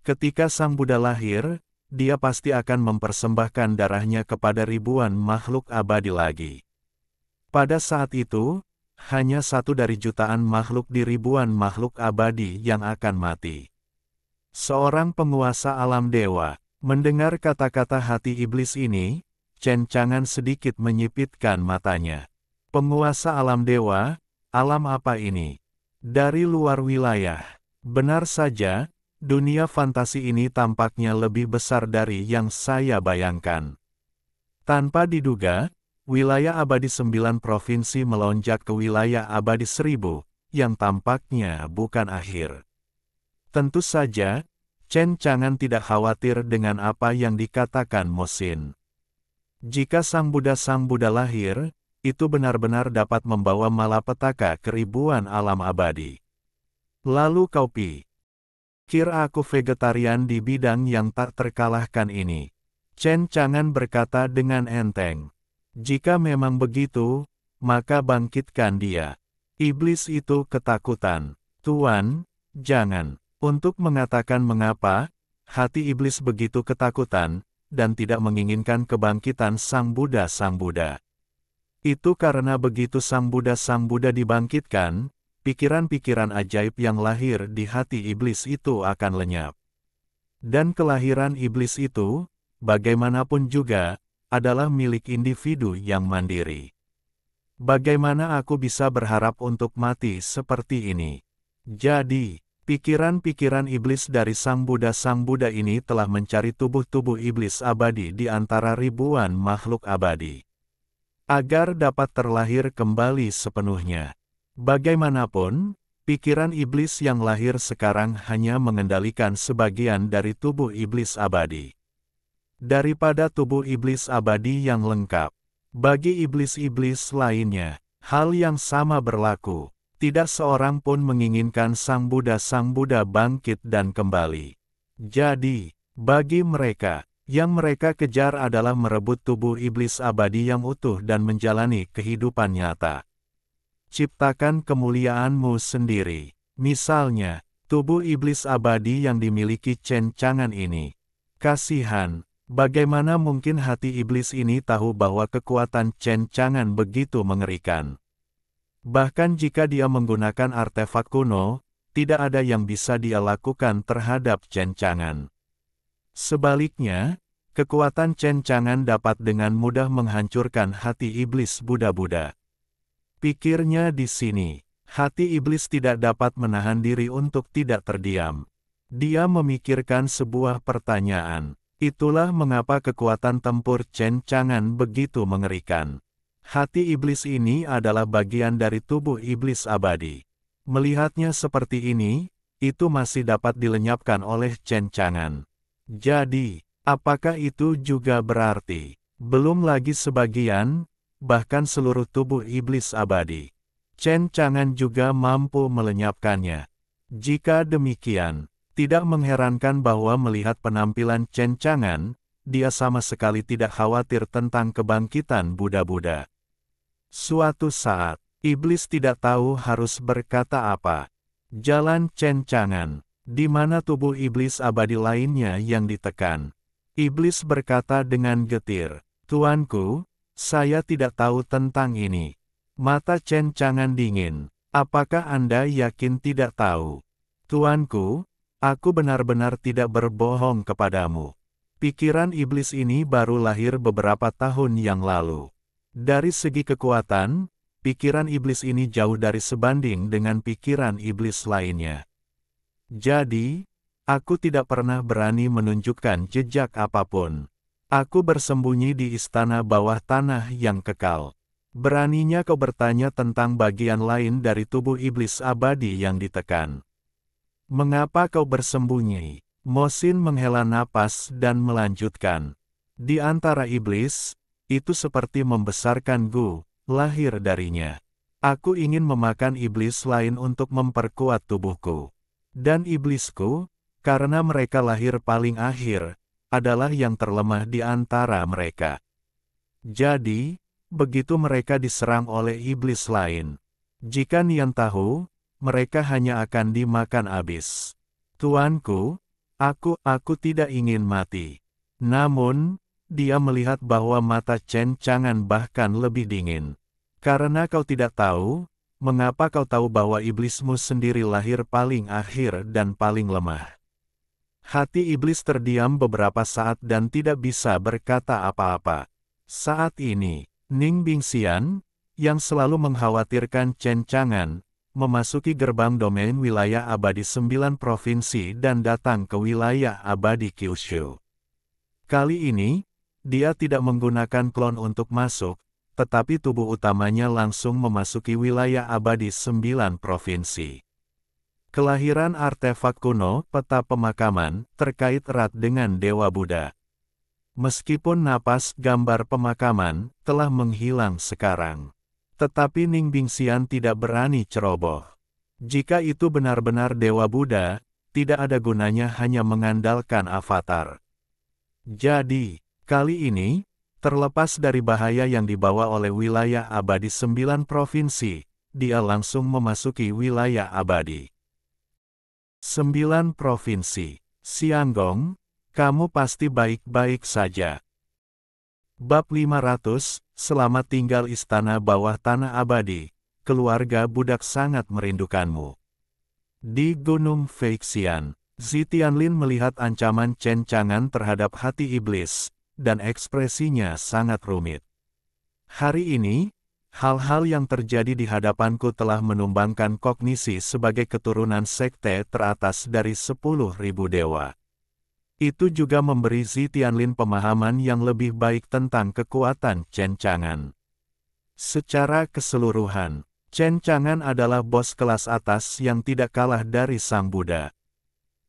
Ketika Sang Buddha lahir, dia pasti akan mempersembahkan darahnya kepada ribuan makhluk abadi lagi. Pada saat itu, hanya satu dari jutaan makhluk di ribuan makhluk abadi yang akan mati. Seorang penguasa alam dewa, mendengar kata-kata hati iblis ini, Chen Chang'an sedikit menyipitkan matanya. Penguasa alam dewa, alam apa ini? Dari luar wilayah. Benar saja, dunia fantasi ini tampaknya lebih besar dari yang saya bayangkan. Tanpa diduga, wilayah abadi 9 provinsi melonjak ke wilayah abadi 1000, yang tampaknya bukan akhir. Tentu saja, Chen Chang'an tidak khawatir dengan apa yang dikatakan Mo Xin. Jika Sang Buddha lahir, itu benar-benar dapat membawa malapetaka ke ribuan alam abadi. Lalu kau pikir aku vegetarian di bidang yang tak terkalahkan ini? Chen Chang'an berkata dengan enteng. Jika memang begitu, maka bangkitkan dia. Iblis itu ketakutan. Tuan, jangan. Untuk mengatakan mengapa, hati iblis begitu ketakutan, dan tidak menginginkan kebangkitan Sang Buddha. Itu karena begitu Sang Buddha dibangkitkan, pikiran-pikiran ajaib yang lahir di hati iblis itu akan lenyap. Dan kelahiran iblis itu, bagaimanapun juga, adalah milik individu yang mandiri. Bagaimana aku bisa berharap untuk mati seperti ini? Jadi, pikiran-pikiran iblis dari Sang Buddha ini telah mencari tubuh-tubuh iblis abadi di antara ribuan makhluk abadi, agar dapat terlahir kembali sepenuhnya. Bagaimanapun, pikiran iblis yang lahir sekarang hanya mengendalikan sebagian dari tubuh iblis abadi. Daripada tubuh iblis abadi yang lengkap, bagi iblis-iblis lainnya, hal yang sama berlaku. Tidak seorang pun menginginkan Sang Buddha bangkit dan kembali. Jadi, bagi mereka, yang mereka kejar adalah merebut tubuh iblis abadi yang utuh dan menjalani kehidupan nyata. Ciptakan kemuliaanmu sendiri. Misalnya, tubuh iblis abadi yang dimiliki Chen Chang'an ini. Kasihan, bagaimana mungkin hati iblis ini tahu bahwa kekuatan Chen Chang'an begitu mengerikan. Bahkan jika dia menggunakan artefak kuno, tidak ada yang bisa dia lakukan terhadap Chen Chang'an. Sebaliknya, kekuatan Chen Chang'an dapat dengan mudah menghancurkan hati iblis Buddha. Pikirnya di sini, hati iblis tidak dapat menahan diri untuk tidak terdiam. Dia memikirkan sebuah pertanyaan. Itulah mengapa kekuatan tempur Chen Chang'an begitu mengerikan. Hati iblis ini adalah bagian dari tubuh iblis abadi. Melihatnya seperti ini, itu masih dapat dilenyapkan oleh Chen Chang'an. Jadi, apakah itu juga berarti, belum lagi sebagian, bahkan seluruh tubuh iblis abadi, Chen Chang'an juga mampu melenyapkannya? Jika demikian, tidak mengherankan bahwa melihat penampilan Chen Chang'an, dia sama sekali tidak khawatir tentang kebangkitan Buddha. Suatu saat, iblis tidak tahu harus berkata apa. Jalan Chen Chang'an, di mana tubuh iblis abadi lainnya yang ditekan. Iblis berkata dengan getir, "Tuanku, saya tidak tahu tentang ini." Mata Chen Chang'an dingin. "Apakah Anda yakin tidak tahu?" "Tuanku, aku benar-benar tidak berbohong kepadamu. Pikiran iblis ini baru lahir beberapa tahun yang lalu. Dari segi kekuatan, pikiran iblis ini jauh dari sebanding dengan pikiran iblis lainnya. Jadi, aku tidak pernah berani menunjukkan jejak apapun. Aku bersembunyi di istana bawah tanah yang kekal. Beraninya kau bertanya tentang bagian lain dari tubuh iblis abadi yang ditekan? Mengapa kau bersembunyi?" Mo Xin menghela napas dan melanjutkan. "Di antara iblis, itu seperti membesarkan Gu, lahir darinya. Aku ingin memakan iblis lain untuk memperkuat tubuhku. Dan iblisku, karena mereka lahir paling akhir, adalah yang terlemah di antara mereka. Jadi, begitu mereka diserang oleh iblis lain, jika Nian tahu, mereka hanya akan dimakan habis. Tuanku, aku tidak ingin mati." Namun, dia melihat bahwa mata Chen Chang'an bahkan lebih dingin. Karena kau tidak tahu, mengapa kau tahu bahwa iblismu sendiri lahir paling akhir dan paling lemah. Hati iblis terdiam beberapa saat dan tidak bisa berkata apa-apa. Saat ini, Ning Bingxian, yang selalu mengkhawatirkan Chen Chang'an, memasuki gerbang domain wilayah abadi 9 provinsi dan datang ke wilayah abadi Kyushu. Kali ini, dia tidak menggunakan klon untuk masuk, tetapi tubuh utamanya langsung memasuki wilayah abadi 9 provinsi. Kelahiran artefak kuno, peta pemakaman, terkait erat dengan Dewa Buddha. Meskipun napas gambar pemakaman telah menghilang sekarang, tetapi Ning Bingxian tidak berani ceroboh. Jika itu benar-benar Dewa Buddha, tidak ada gunanya hanya mengandalkan avatar. Jadi, kali ini, terlepas dari bahaya yang dibawa oleh wilayah abadi 9 provinsi, dia langsung memasuki wilayah abadi 9 provinsi. Xianggong, kamu pasti baik-baik saja. Bab 500, Selamat tinggal istana bawah tanah abadi, keluarga budak sangat merindukanmu. Di Gunung Feixian, Zitianlin melihat ancaman Chen Chang'an terhadap hati iblis, dan ekspresinya sangat rumit. Hari ini, hal-hal yang terjadi di hadapanku telah menumbangkan kognisi sebagai keturunan sekte teratas dari 10.000 dewa. Itu juga memberi Zitianlin pemahaman yang lebih baik tentang kekuatan Chen Chang'an. Secara keseluruhan, Chen Chang'an adalah bos kelas atas yang tidak kalah dari Sang Buddha.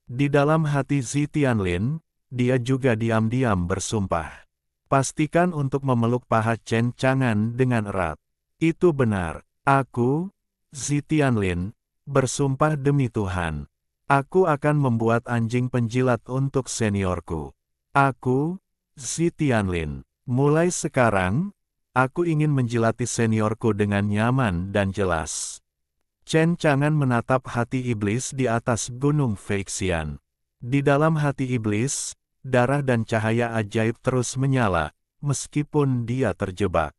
Di dalam hati Zitianlin, dia juga diam-diam bersumpah. Pastikan untuk memeluk paha Chen Chang'an dengan erat. Itu benar, aku, Zitianlin, bersumpah demi Tuhan. Aku akan membuat anjing penjilat untuk seniorku. Aku, Zitianlin, mulai sekarang, aku ingin menjilati seniorku dengan nyaman dan jelas. Chen Chang'an menatap hati iblis di atas gunung Feixian. Di dalam hati iblis, darah dan cahaya ajaib terus menyala, meskipun dia terjebak.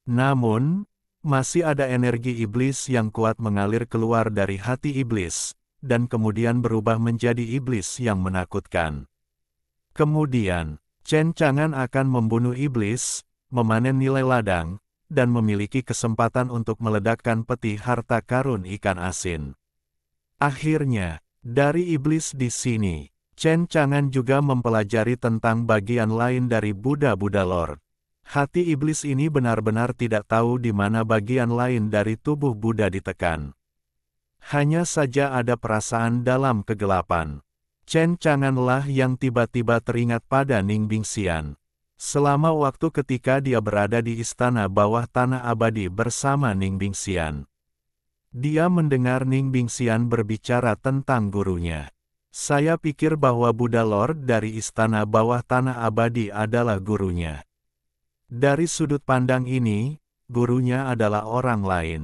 Namun, masih ada energi iblis yang kuat mengalir keluar dari hati iblis, dan kemudian berubah menjadi iblis yang menakutkan. Kemudian, Chen Chang'an akan membunuh iblis, memanen nilai ladang, dan memiliki kesempatan untuk meledakkan peti harta karun ikan asin. Akhirnya, dari iblis di sini, Chen Chang'an juga mempelajari tentang bagian lain dari Buddha-Buddha Lord. Hati iblis ini benar-benar tidak tahu di mana bagian lain dari tubuh Buddha ditekan. Hanya saja ada perasaan dalam kegelapan. Chen Chang'an-lah yang tiba-tiba teringat pada Ning Bingxian. Selama waktu ketika dia berada di istana bawah tanah abadi bersama Ning Bingxian. Dia mendengar Ning Bingxian berbicara tentang gurunya. Saya pikir bahwa Buddha Lord dari istana bawah tanah abadi adalah gurunya. Dari sudut pandang ini, gurunya adalah orang lain.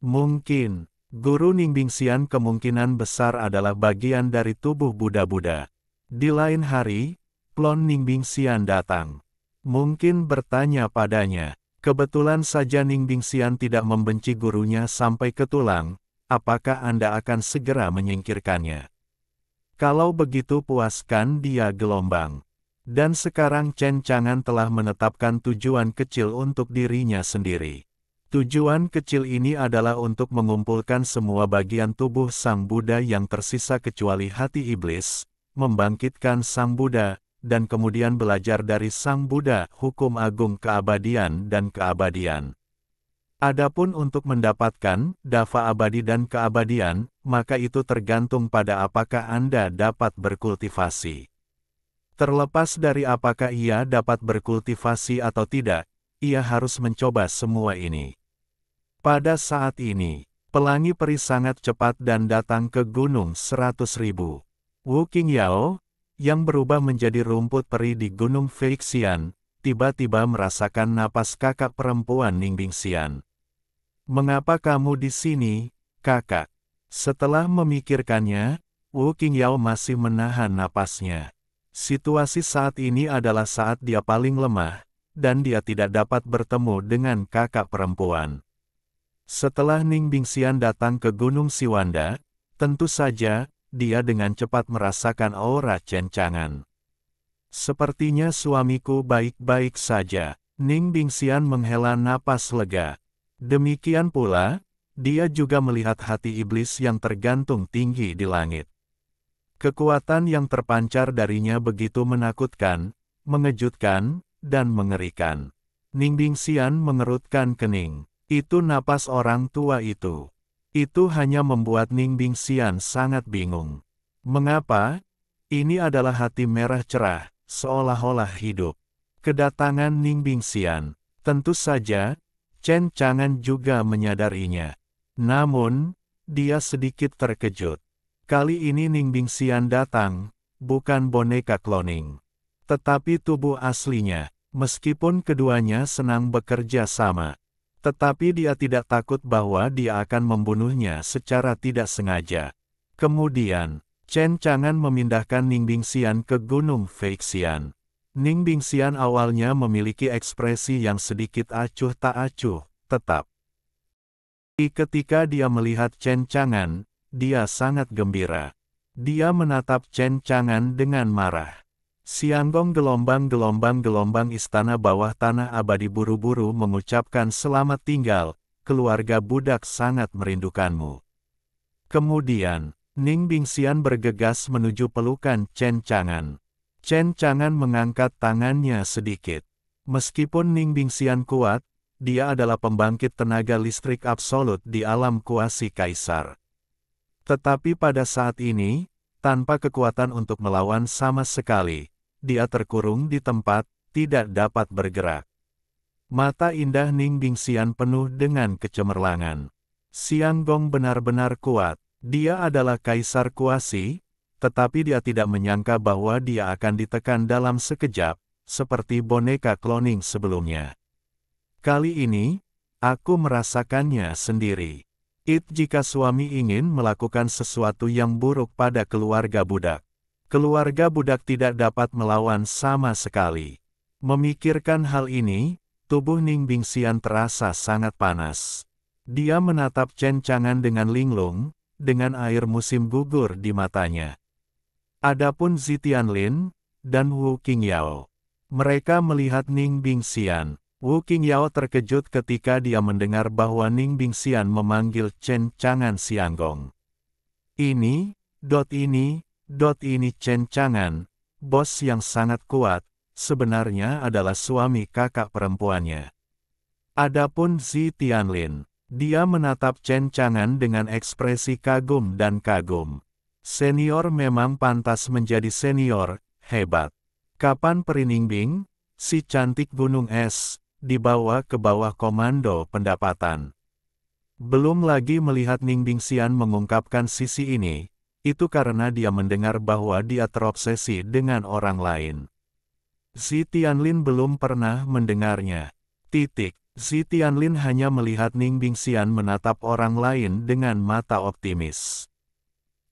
Mungkin, guru Ning Bingxian kemungkinan besar adalah bagian dari tubuh Buddha-Buddha. Di lain hari, klon Ning Bingxian datang. Mungkin bertanya padanya, kebetulan saja Ning Bingxian tidak membenci gurunya sampai ke tulang, apakah Anda akan segera menyingkirkannya? Kalau begitu puaskan dia gelombang. Dan sekarang Chen Chang'an telah menetapkan tujuan kecil untuk dirinya sendiri. Tujuan kecil ini adalah untuk mengumpulkan semua bagian tubuh Sang Buddha yang tersisa kecuali hati iblis, membangkitkan Sang Buddha, dan kemudian belajar dari Sang Buddha hukum agung keabadian dan keabadian. Adapun untuk mendapatkan dava abadi dan keabadian, maka itu tergantung pada apakah Anda dapat berkultivasi. Terlepas dari apakah ia dapat berkultivasi atau tidak, ia harus mencoba semua ini. Pada saat ini, pelangi peri sangat cepat dan datang ke Gunung 100.000. Wu Qingyao, yang berubah menjadi rumput peri di Gunung Feixian, tiba-tiba merasakan napas kakak perempuan Ning Bingxian. Mengapa kamu di sini, kakak? Setelah memikirkannya, Wu Qingyao masih menahan napasnya. Situasi saat ini adalah saat dia paling lemah, dan dia tidak dapat bertemu dengan kakak perempuan. Setelah Ning Bingxian datang ke Gunung Siwanda, tentu saja, dia dengan cepat merasakan aura Chen Chang'an. Sepertinya suamiku baik-baik saja. Ning Bingxian menghela napas lega. Demikian pula, dia juga melihat hati iblis yang tergantung tinggi di langit. Kekuatan yang terpancar darinya begitu menakutkan, mengejutkan, dan mengerikan. Ning Bingxian mengerutkan kening. Itu napas orang tua itu. Itu hanya membuat Ning Bingxian sangat bingung. Mengapa? Ini adalah hati merah cerah, seolah-olah hidup. Kedatangan Ning Bingxian, tentu saja, Chen Chang'an juga menyadarinya. Namun, dia sedikit terkejut. Kali ini Ning Bingxian datang, bukan boneka kloning, tetapi tubuh aslinya. Meskipun keduanya senang bekerja sama, tetapi dia tidak takut bahwa dia akan membunuhnya secara tidak sengaja. Kemudian, Chen Chang'an memindahkan Ning Bingxian ke Gunung Feixian. Ning Bingxian awalnya memiliki ekspresi yang sedikit acuh tak acuh, tetap. Ketika dia melihat Chen Chang'an, dia sangat gembira. Dia menatap Chen Chang'an dengan marah. Xianggong gelombang istana bawah tanah abadi buru-buru mengucapkan selamat tinggal, keluarga budak sangat merindukanmu. Kemudian, Ning Bingxian bergegas menuju pelukan Chen Chang'an. Chen Chang'an mengangkat tangannya sedikit. Meskipun Ning Bingxian kuat, dia adalah pembangkit tenaga listrik absolut di alam kuasi kaisar. Tetapi pada saat ini, tanpa kekuatan untuk melawan sama sekali, dia terkurung di tempat, tidak dapat bergerak. Mata indah Ning Bingxian penuh dengan kecemerlangan. Xianggong benar-benar kuat. Dia adalah kaisar kuasi, tetapi dia tidak menyangka bahwa dia akan ditekan dalam sekejap, seperti boneka kloning sebelumnya. Kali ini, aku merasakannya sendiri. Jika suami ingin melakukan sesuatu yang buruk pada keluarga budak tidak dapat melawan sama sekali. Memikirkan hal ini, tubuh Ning Bingxian terasa sangat panas. Dia menatap Chen Chang'an dengan linglung, dengan air musim gugur di matanya. Adapun Zi Tianlin dan Wu Qingyao, mereka melihat Ning Bingxian. Wu Qingyao terkejut ketika dia mendengar bahwa Ning Bingxian memanggil Chen Chang'an Xianggong. Ini Chen Chang'an, bos yang sangat kuat, sebenarnya adalah suami kakak perempuannya. Adapun Zi Tianlin, dia menatap Chen Chang'an dengan ekspresi kagum dan kagum. Senior memang pantas menjadi senior, hebat. Kapan Periningbing, si cantik gunung es, dibawa ke bawah komando pendapatan? Belum lagi melihat Ning Bingxian mengungkapkan sisi ini, itu karena dia mendengar bahwa dia terobsesi dengan orang lain. Zi Tianlin belum pernah mendengarnya. Zi Tianlin hanya melihat Ning Bingxian menatap orang lain dengan mata optimis.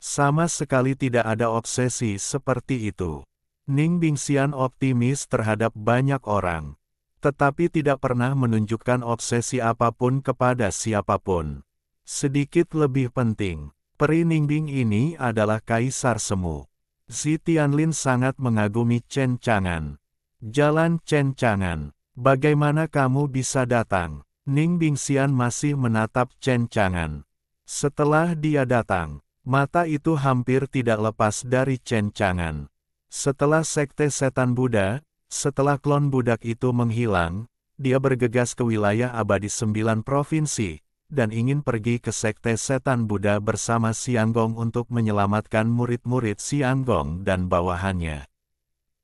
Sama sekali tidak ada obsesi seperti itu. Ning Bingxian optimis terhadap banyak orang, tetapi tidak pernah menunjukkan obsesi apapun kepada siapapun. Sedikit lebih penting, Peri Ningbing ini adalah kaisar semu. Zi Tianlin sangat mengagumi Chen Chang'an. Jalan Chen Chang'an, bagaimana kamu bisa datang? Ning Bingxian masih menatap Chen Chang'an. Setelah dia datang, mata itu hampir tidak lepas dari Chen Chang'an. Setelah sekte setan Buddha, setelah klon budak itu menghilang, dia bergegas ke wilayah abadi 9 provinsi, dan ingin pergi ke sekte setan Buddha bersama Xianggong untuk menyelamatkan murid-murid Xianggong dan bawahannya.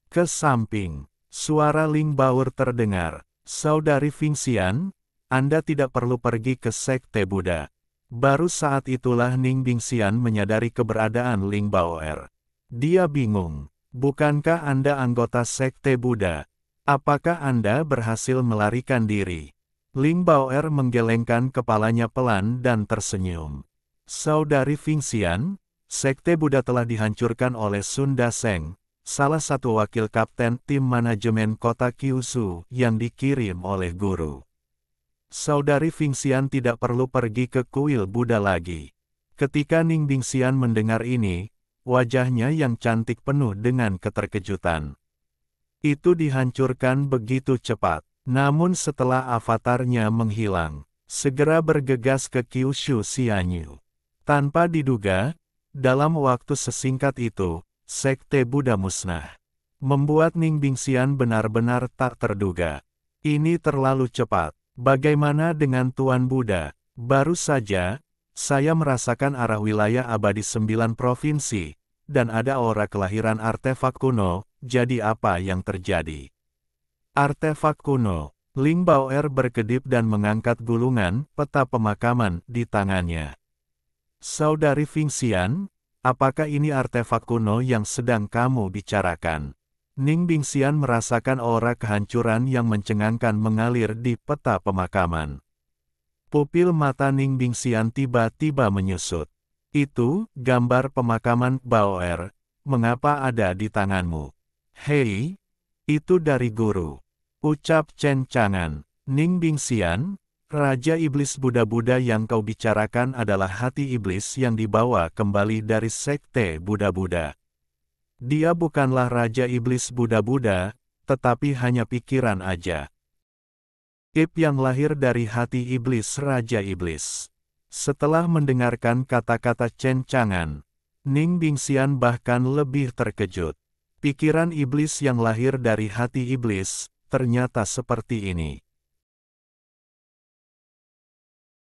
Ke samping, suara Ling Baur terdengar, "Saudari Fingxian, Anda tidak perlu pergi ke sekte Buddha." Baru saat itulah Ning Bingxian menyadari keberadaan Ling Baoer. Dia bingung. Bukankah Anda anggota sekte Buddha? Apakah Anda berhasil melarikan diri? Ling Baoer menggelengkan kepalanya pelan dan tersenyum. Saudari Fingxian, sekte Buddha telah dihancurkan oleh Sun Daseng, salah satu wakil kapten tim manajemen kota Kyushu yang dikirim oleh guru. Saudari Fingxian tidak perlu pergi ke kuil Buddha lagi. Ketika Ning Bingxian mendengar ini, wajahnya yang cantik penuh dengan keterkejutan. Itu dihancurkan begitu cepat. Namun setelah avatarnya menghilang, segera bergegas ke Kyushu Xianyu. Tanpa diduga, dalam waktu sesingkat itu, sekte Buddha musnah. Membuat Ning Bingxian benar-benar tak terduga. Ini terlalu cepat. Bagaimana dengan Tuan Buddha? Baru saja, saya merasakan arah wilayah abadi 9 provinsi, dan ada aura kelahiran artefak kuno, jadi apa yang terjadi? Artefak kuno. Ling Baoer berkedip dan mengangkat gulungan peta pemakaman di tangannya. Saudari Fingxian, apakah ini artefak kuno yang sedang kamu bicarakan? Ning Bingxian merasakan aura kehancuran yang mencengangkan mengalir di peta pemakaman. Pupil mata Ning Bingxian tiba-tiba menyusut. Itu, gambar pemakaman Baoer, mengapa ada di tanganmu? Hei, itu dari guru. Ucap Chen Chang'an. Ning Bingxian, Raja Iblis Buddha-Buddha yang kau bicarakan adalah hati iblis yang dibawa kembali dari sekte Buddha-Buddha. Dia bukanlah Raja Iblis Buddha-Buddha, tetapi hanya pikiran aja. Ip yang lahir dari hati iblis Raja Iblis. Setelah mendengarkan kata-kata Chen Chang'an, Ning Bingxian bahkan lebih terkejut. Pikiran iblis yang lahir dari hati iblis, ternyata seperti ini.